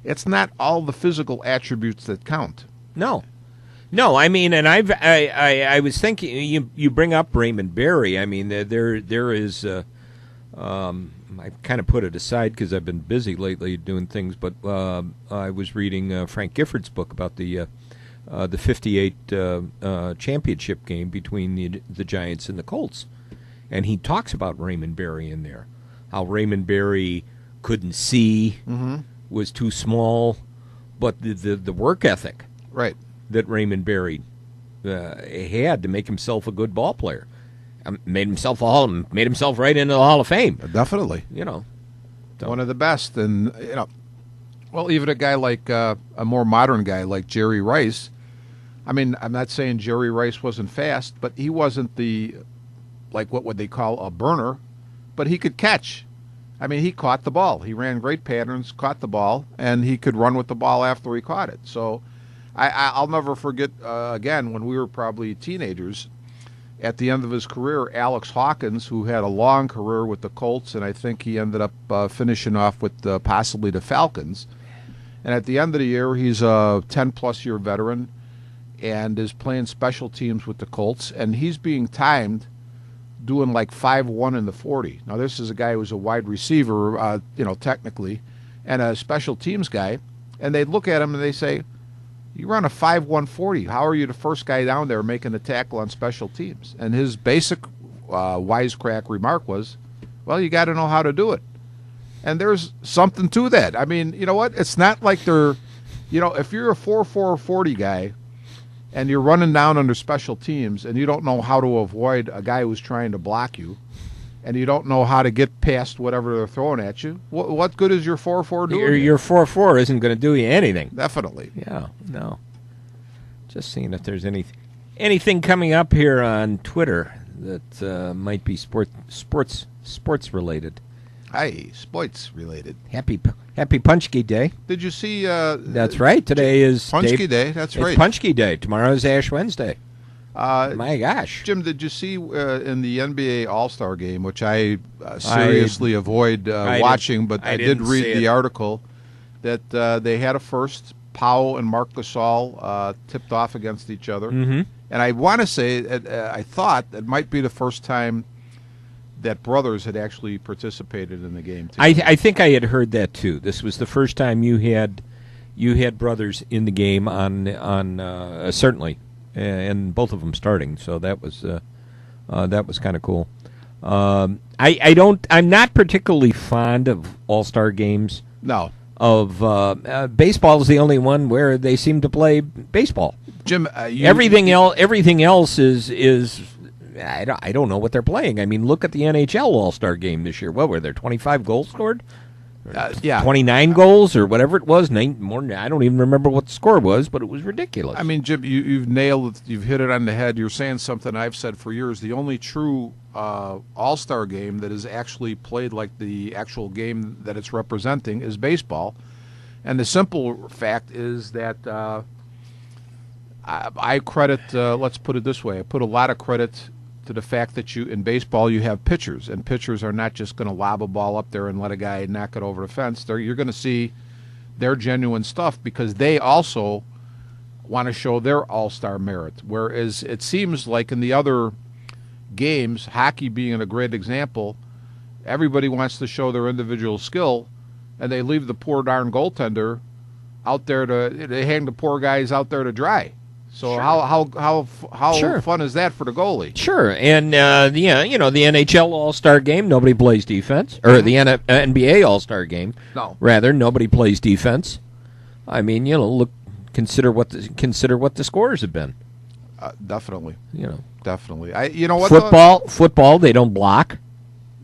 it's not all the physical attributes that count. No, I mean, and I was thinking, you bring up Raymond Berry. I mean, there is, I kind of put it aside because I've been busy lately doing things, but I was reading Frank Gifford's book about the 58 championship game between the Giants and the Colts. And he talks about Raymond Berry in there, how Raymond Berry couldn't see, was too small, but the work ethic. Right. That Raymond Berry had to make himself a good ball player, made himself right into the Hall of Fame. Definitely, one of the best, and well, even a guy like a more modern guy like Jerry Rice. I mean, I'm not saying Jerry Rice wasn't fast, but he wasn't what would they call a burner, but he could catch. I mean, he caught the ball. He ran great patterns, caught the ball, and he could run with the ball after he caught it. So. I'll never forget, again, when we were probably teenagers, at the end of his career, Alex Hawkins, who had a long career with the Colts, and I think he ended up finishing off with possibly the Falcons. And at the end of the year, he's a 10-plus year veteran and is playing special teams with the Colts, and he's being timed doing like 5.1 in the 40. Now, this is a guy who's a wide receiver, technically, and a special teams guy, and they look at him and they say, "You run a 5.1 40. How are you the first guy down there making a tackle on special teams?" And his basic wisecrack remark was, "Well, you got to know how to do it." And there's something to that. I mean, you know what? It's not like they're, if you're a 4.4 40 guy and you're running down under special teams and you don't know how to avoid a guy who's trying to block you, and you don't know how to get past whatever they're throwing at you, what good is your 4.4 doing? Your 4.4 isn't going to do you anything. Definitely. Yeah, no. Just seeing if there's anything coming up here on Twitter that might be sports related. Hi, sports related. Happy Punchki Day. Did you see? That's right. Today is Punchki Day. That's right. It's Punchki Day. Tomorrow is Ash Wednesday. My gosh. Jim, did you see in the NBA All-Star Game, which I seriously avoid watching, but I did read the article, that they had a first. Pau and Marc Gasol tipped off against each other. Mm-hmm. And I want to say, I thought it might be the first time that brothers had actually participated in the game, too. I think I had heard that, too. This was the first time you had brothers in the game on certainly. And both of them starting, so that was kind of cool. I'm not particularly fond of All-Star games. No, baseball is the only one where they seem to play baseball. Jim, everything else is I don't know what they're playing. I mean, look at the NHL All-Star game this year. What were there, 25 goals scored? 29 goals or whatever it was. I don't even remember what the score was, but it was ridiculous. I mean, Jim, you've nailed it. You've hit it on the head. You're saying something I've said for years. The only true all-star game that is actually played like the actual game that it's representing is baseball. And the simple fact is that I credit, let's put it this way, I put a lot of credit to the fact that in baseball you have pitchers, and pitchers are not just going to lob a ball up there and let a guy knock it over the fence. You're going to see their genuine stuff because they also want to show their all-star merit. Whereas it seems like in the other games, hockey being a great example, everybody wants to show their individual skill, and they leave the poor darn goaltender out there they hang the poor guys out there to dry. So sure. how Sure. fun is that for the goalie? Sure, and the NHL All-Star Game, nobody plays defense, or the NBA All-Star Game, No. rather, nobody plays defense. I mean, consider what the scores have been. Definitely, definitely. Football, they don't block.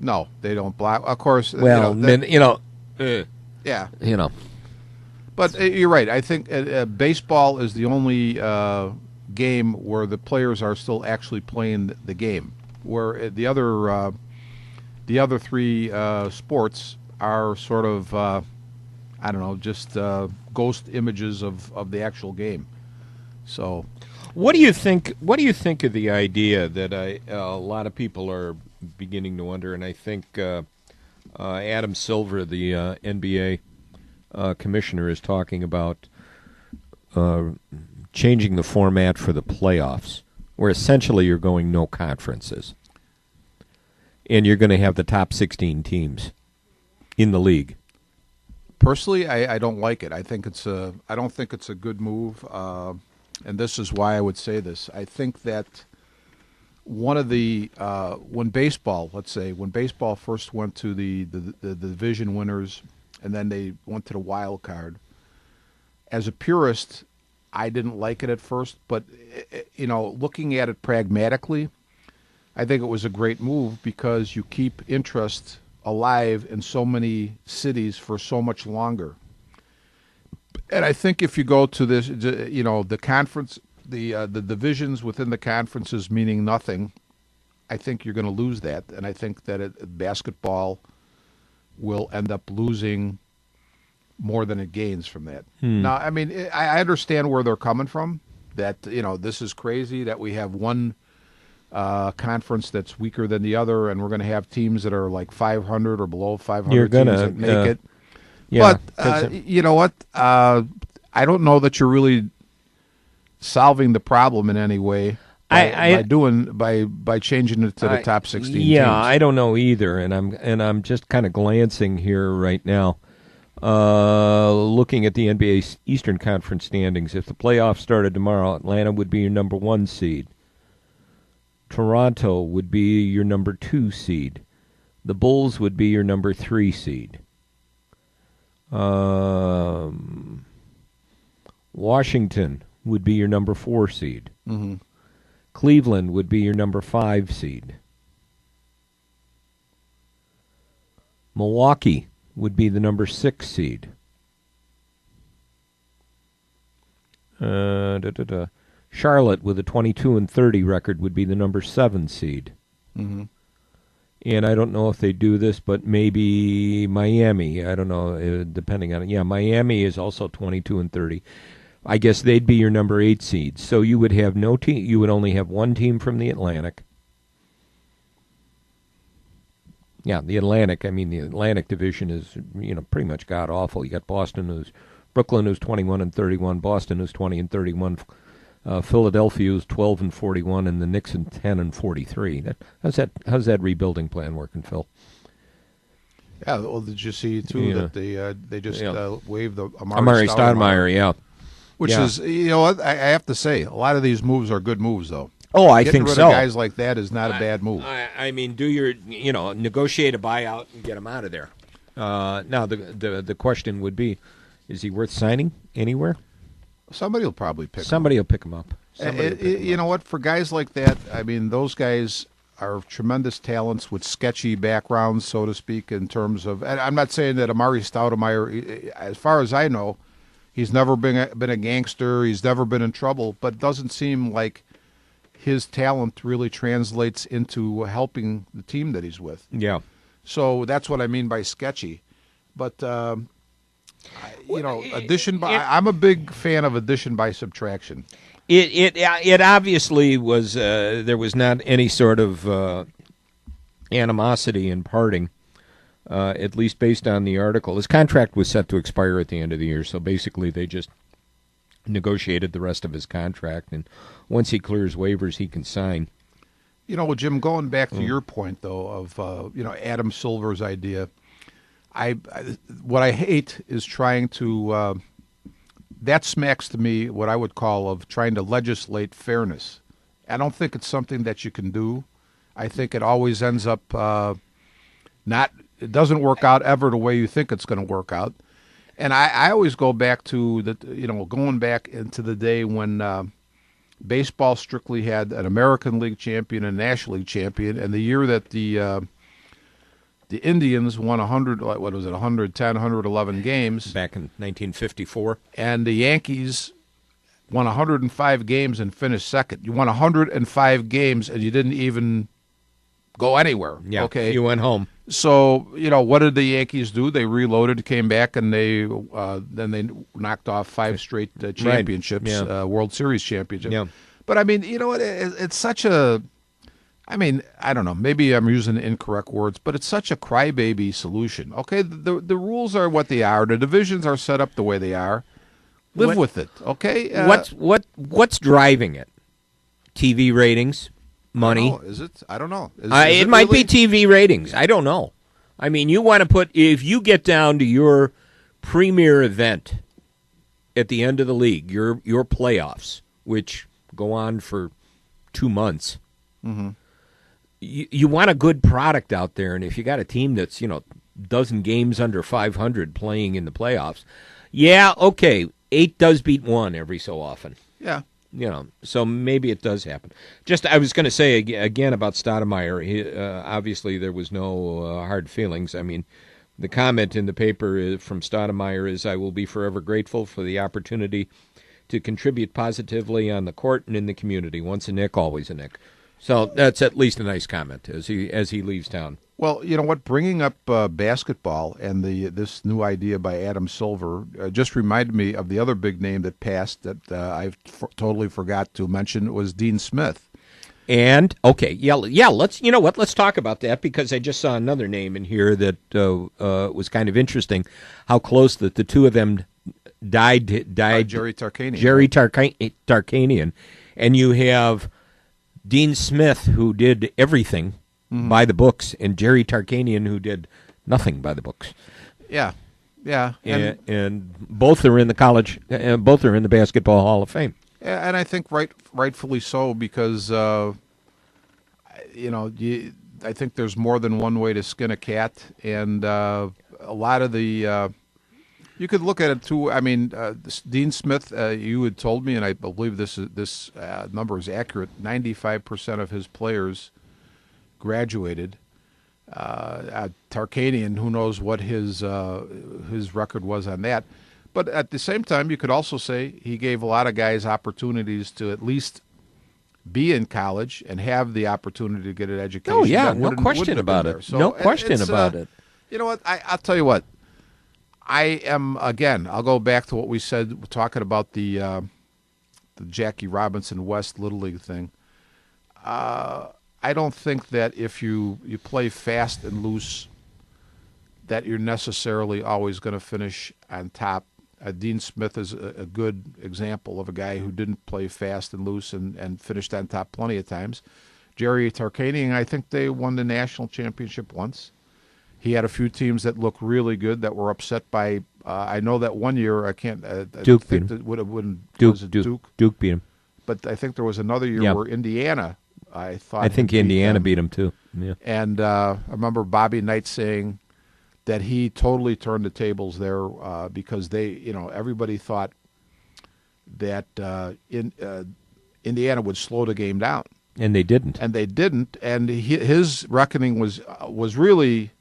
No, they don't block. Of course. Well, yeah. But But you're right. I think baseball is the only game where the players are still actually playing the game. Where the other three sports are sort of just ghost images of the actual game. So, what do you think? What do you think of the idea that a lot of people are beginning to wonder? And I think Adam Silver, the NBA commissioner, is talking about changing the format for the playoffs, where essentially you're going no conferences, and you're going to have the top 16 teams in the league. personally, I don't like it. I don't think it's a good move, and this is why I would say this. I think that one of the when baseball first went to the division winners, and then they went to the wild card. As a purist, I didn't like it at first, but looking at it pragmatically, I think it was a great move because you keep interest alive in so many cities for so much longer. And I think if you go to this, the conference, the divisions within the conferences meaning nothing, I think you're going to lose that, and I think that basketball will end up losing more than it gains from that. Now, I mean, I understand where they're coming from, that, this is crazy that we have one conference that's weaker than the other, and we're going to have teams that are like 500 or below 500 teams that make it. Yeah, but, you know what? I don't know that you're really solving the problem in any way. By changing it to the top 16 teams. Yeah, I don't know either, and I'm just kind of glancing here right now, looking at the NBA Eastern Conference standings. If the playoffs started tomorrow, Atlanta would be your number 1 seed. Toronto would be your number 2 seed. The Bulls would be your number 3 seed. Washington would be your number 4 seed. Mm-hmm. Cleveland would be your number 5 seed. Milwaukee would be the number 6 seed. Charlotte with a 22-30 record would be the number 7 seed. Mm-hmm. And I don't know if they do this, but maybe Miami. I don't know, depending on it. Yeah, Miami is also 22-30. I guess they'd be your number 8 seed. So you would have no team. You would only have one team from the Atlantic. Yeah, the Atlantic. I mean, the Atlantic Division is pretty much god awful. You got Brooklyn who's 21-31, Boston who's 20-31, Philadelphia who's 12-41, and the Knicks 10-43. How's that rebuilding plan working, Phil? Yeah, well, did you see too that they just waived the Amari Stoudemire, yeah. Which is, what, I have to say, a lot of these moves are good moves, though. Oh, I think so. Getting rid of guys like that is not a bad move. I mean, do your, negotiate a buyout and get them out of there. Now the question would be, is he worth signing anywhere? Somebody will probably pick him Somebody will pick him up. You know what? For guys like that, I mean, those guys are tremendous talents with sketchy backgrounds, so to speak, in terms of. And I'm not saying that Amari Stoudemire, as far as I know, he's never been a gangster. He's never been in trouble, but it doesn't seem like his talent really translates into helping the team that he's with. Yeah. So that's what I mean by sketchy. But addition by. I'm a big fan of addition by subtraction. It obviously was there was not any sort of animosity in parting, at least based on the article. His contract was set to expire at the end of the year, so basically they just negotiated the rest of his contract, and once he clears waivers, he can sign. You know, Jim, going back to your point though of Adam Silver's idea, what I hate is trying to. That smacks to me what I would call of trying to legislate fairness. I don't think it's something that you can do. I think it always ends up it doesn't work out ever the way you think it's going to work out. And I always go back to going back into the day when baseball strictly had an American League champion and National League champion, and the year that the Indians won 110, 111 games. Back in 1954. And the Yankees won 105 games and finished second. You won 105 games and you didn't even go anywhere. Yeah, okay? You went home. So, what did the Yankees do? They reloaded, came back, and then they knocked off 5 straight championships, Right. Yeah. World Series championships. Yeah. But, I mean, it's such a... I mean, I don't know. Maybe I'm using incorrect words, but it's such a crybaby solution. Okay, the rules are what they are. The divisions are set up the way they are. Live with it. Okay. What's driving it? TV ratings, money. Is it? I don't know. It might be TV ratings. I don't know. I mean, you want to put if you get down to your premier event at the end of the league, your playoffs, which go on for 2 months. Mm-hmm. You want a good product out there, and if you got a team that's, dozen games under 500 playing in the playoffs, yeah, okay, 8 does beat 1 every so often. Yeah. So maybe it does happen. Just, I was going to say again about Stoudemire, obviously there was no hard feelings. I mean, the comment in the paper from Stoudemire is, I will be forever grateful for the opportunity to contribute positively on the court and in the community. Once a Nick, always a Nick. So that's at least a nice comment as he leaves town. Well, you know what? Bringing up basketball and this new idea by Adam Silver just reminded me of the other big name that passed that I totally forgot to mention was Dean Smith. And okay, yeah. Let's talk about that because I just saw another name in here that was kind of interesting. How close that the two of them died. Jerry Tarkanian. Jerry Tarkanian, and you have Dean Smith, who did everything by the books, and Jerry Tarkanian, who did nothing by the books. Yeah. And both are in the college. Both are in the Basketball Hall of Fame. And I think rightfully so because I think there's more than one way to skin a cat, and a lot of the. You could look at it too. I mean, Dean Smith, you had told me, and I believe this number is accurate. 95% of his players graduated. Tarkanian, who knows what his record was on that. But at the same time, you could also say he gave a lot of guys opportunities to at least be in college and have the opportunity to get an education. Oh yeah, no question about it. So no question about it. You know what? I'll tell you what. I am, again, I'll go back to what we said, talking about the Jackie Robinson West Little League thing. I don't think that if you play fast and loose that you're necessarily always going to finish on top. Dean Smith is a good example of a guy who didn't play fast and loose and finished on top plenty of times. Jerry Tarkanian, I think they won the national championship once. He had a few teams that looked really good that were upset by. I know that one year I can't. Duke beat him. Duke beat him. But I think there was another year where Indiana. I think Indiana beat him too. Yeah. And I remember Bobby Knight saying that he totally turned the tables there because everybody thought that Indiana would slow the game down. And they didn't. And his reckoning was really.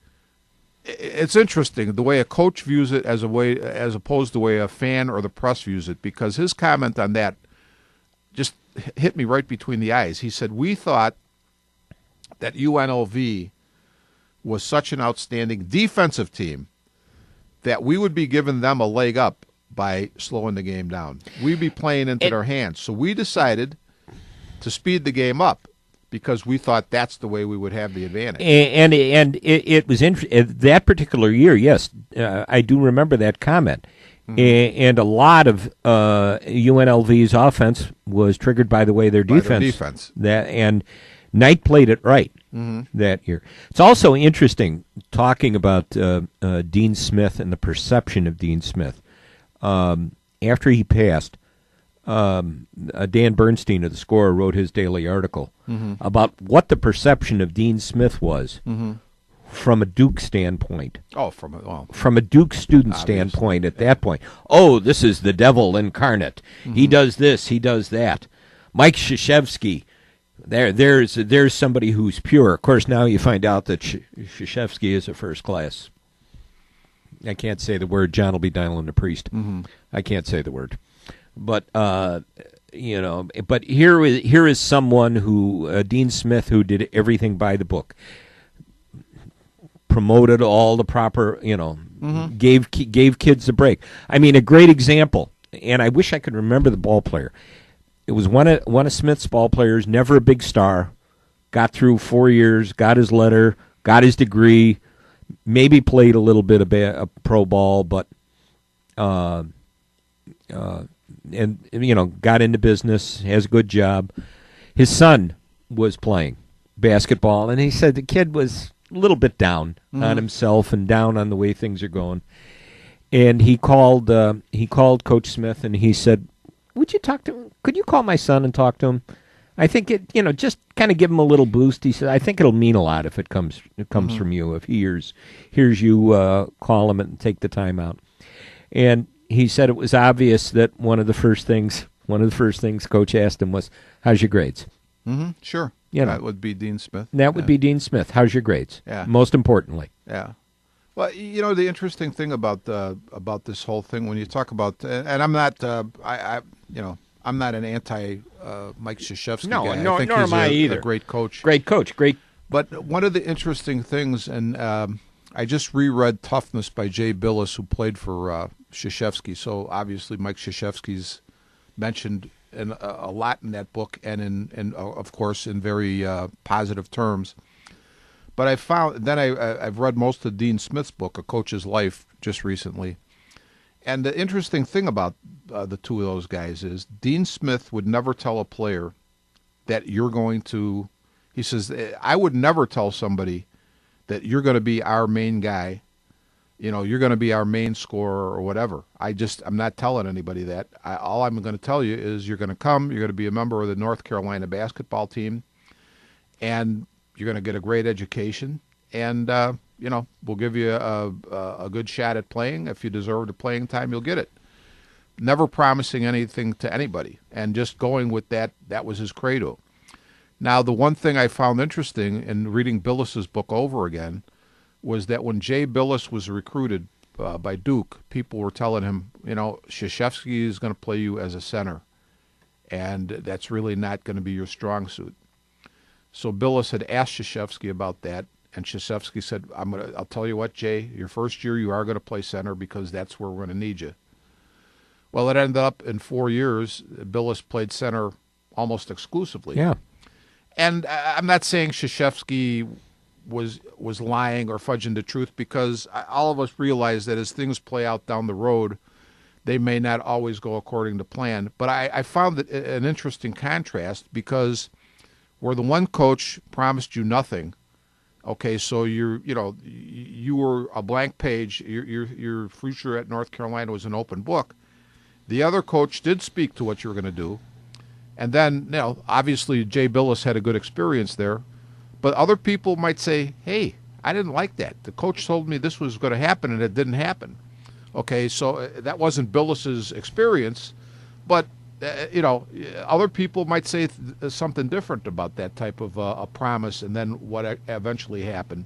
It's interesting the way a coach views it as opposed to the way a fan or the press views it, because his comment on that just hit me right between the eyes. He said, "We thought that UNLV was such an outstanding defensive team that we would be giving them a leg up by slowing the game down. We'd be playing into their hands. So we decided to speed the game up because we thought that's the way we would have the advantage." And it was that particular year, yes, I do remember that comment. Mm-hmm. And a lot of UNLV's offense was triggered by the way their defense. And Knight played it right that year. It's also interesting talking about Dean Smith and the perception of Dean Smith. After he passed, Dan Bernstein of The Score wrote his daily article about what the perception of Dean Smith was from a Duke standpoint. Oh, from a Duke student standpoint at that point. Oh, this is the devil incarnate. He does this, he does that. Mike Krzyzewski, there's somebody who's pure. Of course, now you find out that Krzyzewski is a first class. I can't say the word. John will be dialing the priest. I can't say the word. But but here is someone who Dean Smith, who did everything by the book, promoted all the proper, gave kids a break. I mean, a great example, and I wish I could remember the ball player. It was one of Smith's ball players, never a big star, got through 4 years, got his letter, got his degree, maybe played a little bit of pro ball, but got into business, has a good job. His son was playing basketball, and he said the kid was a little bit down on himself and down on the way things are going. And he called Coach Smith, and he said, "Would you talk to him? Could you call my son and talk to him? I think just kind of give him a little boost." He said, "I think it'll mean a lot if it comes from you, if he hears you call him and take the time out." And he said it was obvious that one of the first things Coach asked him was, "How's your grades?" Sure. That would be Dean Smith. That would be Dean Smith. "How's your grades?" Yeah. Most importantly. Yeah. Well, the interesting thing about this whole thing, when you talk about, and I'm not, I'm not an anti Mike Krzyzewski guy. No, I think nor he's am I either. A great coach. Great coach. Great. But one of the interesting things, and I just reread Toughness by Jay Billis, who played for Krzyzewski. So obviously Mike Krzyzewski's mentioned a lot in that book, and in of course in very positive terms. But I found then I've read most of Dean Smith's book, A Coach's Life, just recently. And the interesting thing about the two of those guys is Dean Smith would never tell a player that you're going to. He says, "I would never tell somebody that you're going to be our main guy. You're going to be our main scorer or whatever. I'm not telling anybody that. All I'm going to tell you is you're going to come, you're going to be a member of the North Carolina basketball team, and you're going to get a great education, and we'll give you a good shot at playing. If you deserve the playing time, you'll get it." Never promising anything to anybody, and just going with that. That was his credo. Now, the one thing I found interesting in reading Billis's book over again was that when Jay Billis was recruited by Duke, people were telling him, Krzyzewski is going to play you as a center, and that's really not going to be your strong suit. So Billis had asked Krzyzewski about that, and Krzyzewski said, "I'll tell you what, Jay, your first year you are going to play center because that's where we're going to need you." Well, it ended up in 4 years, Billis played center almost exclusively. Yeah. And I'm not saying Krzyzewski was lying or fudging the truth, because all of us realize that as things play out down the road, they may not always go according to plan. But I found it an interesting contrast, because where the one coach promised you nothing, okay, so you were a blank page, your future at North Carolina was an open book. The other coach did speak to what you were going to do. And then, obviously Jay Billis had a good experience there, but other people might say, "Hey, I didn't like that. The coach told me this was going to happen, and it didn't happen. Okay, so that wasn't Billis's experience, but other people might say something different about that type of a promise, and then what eventually happened.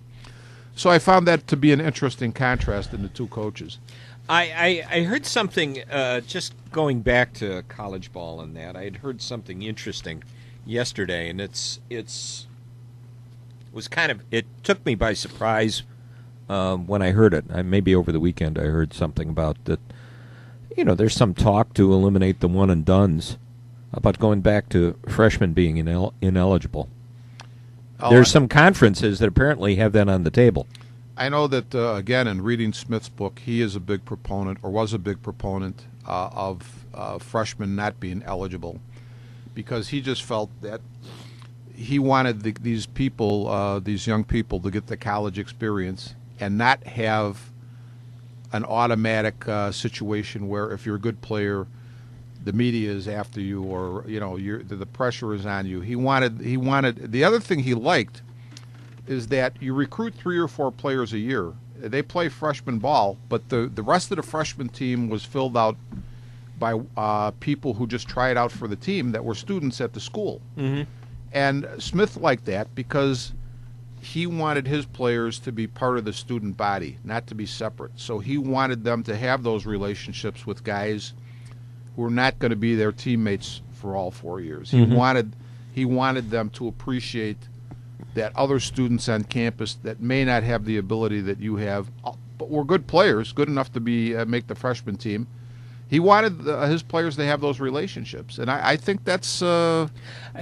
So I found that to be an interesting contrast in the two coaches. I heard something, just going back to college ball and that, I had heard something interesting yesterday, and it took me by surprise when I heard it. Maybe over the weekend I heard something about that. There's some talk to eliminate the one and dones, about going back to freshmen being ineligible. There's some conferences that apparently have that on the table. I know that, again, in reading Smith's book, he is a big proponent, or was a big proponent, of freshmen not being eligible, because he just felt that he wanted these young people, to get the college experience and not have an automatic situation where if you're a good player, the media is after you, or the pressure is on you. He wanted. The other thing he liked is that you recruit 3 or 4 players a year. They play freshman ball, but the rest of the freshman team was filled out by people who just tried out for the team that were students at the school. Mm-hmm. And Smith liked that because he wanted his players to be part of the student body, not to be separate. So he wanted them to have those relationships with guys who were not going to be their teammates for all 4 years. Mm-hmm. He wanted them to appreciate that other students on campus that may not have the ability that you have, but were good players, good enough to make the freshman team. He wanted his players to have those relationships, and I think that's to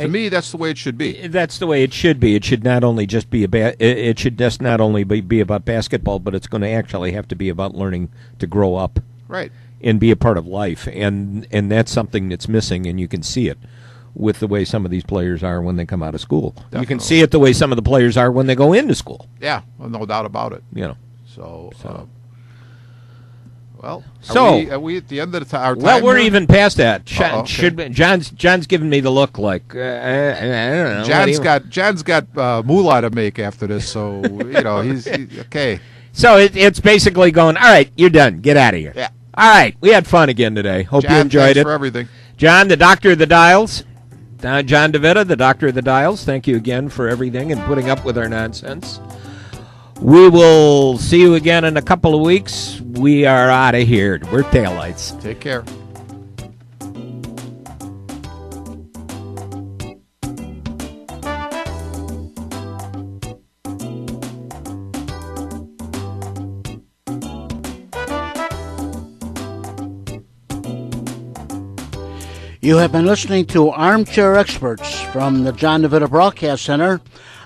me that's the way it should be. That's the way it should be. It should not only just be it should just not only be about basketball, but it's going to actually have to be about learning to grow up, right, and be a part of life. And that's something that's missing, and you can see it with the way some of these players are when they come out of school. Definitely. You can see it the way some of the players are when they go into school. Yeah, well, no doubt about it. So. Well, so are we at the end of our time? Well, we're here? even past that. Okay. John's giving me the look like I don't know. John's got moolah to make after this, so he's okay. So it's basically going. All right, you're done. Get out of here. Yeah. All right, we had fun again today. Hope John, you enjoyed thanks it. for everything. John, the doctor of the dials. John DeVita, the doctor of the dials. Thank you again for everything and putting up with our nonsense. We will see you again in a couple of weeks. We are out of here. We're taillights. Take care. You have been listening to Armchair Experts from the John DeVita Broadcast Center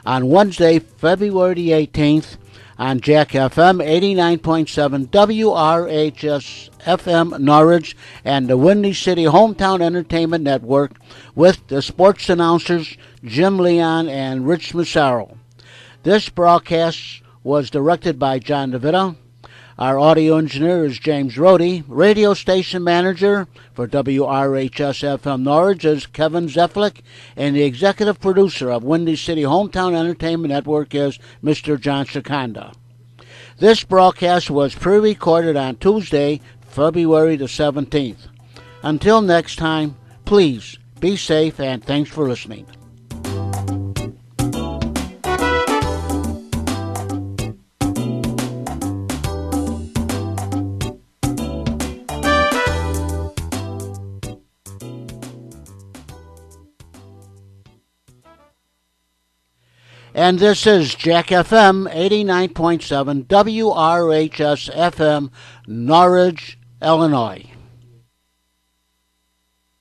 on Wednesday, February the 18th on Jack FM 89.7 WRHS FM Norwich and the Windy City Hometown Entertainment Network with the sports announcers Jim Leon and Rich Massaro. This broadcast was directed by John DeVita. Our audio engineer is James Rohde. Radio station manager for WRHS FM Norwich is Kevin Zeflick. And the executive producer of Windy City Hometown Entertainment Network is Mr. John Shikanda. This broadcast was pre-recorded on Tuesday, February the 17th. Until next time, please be safe and thanks for listening. And this is Jack FM 89.7 WRHS FM, Norwich, Illinois.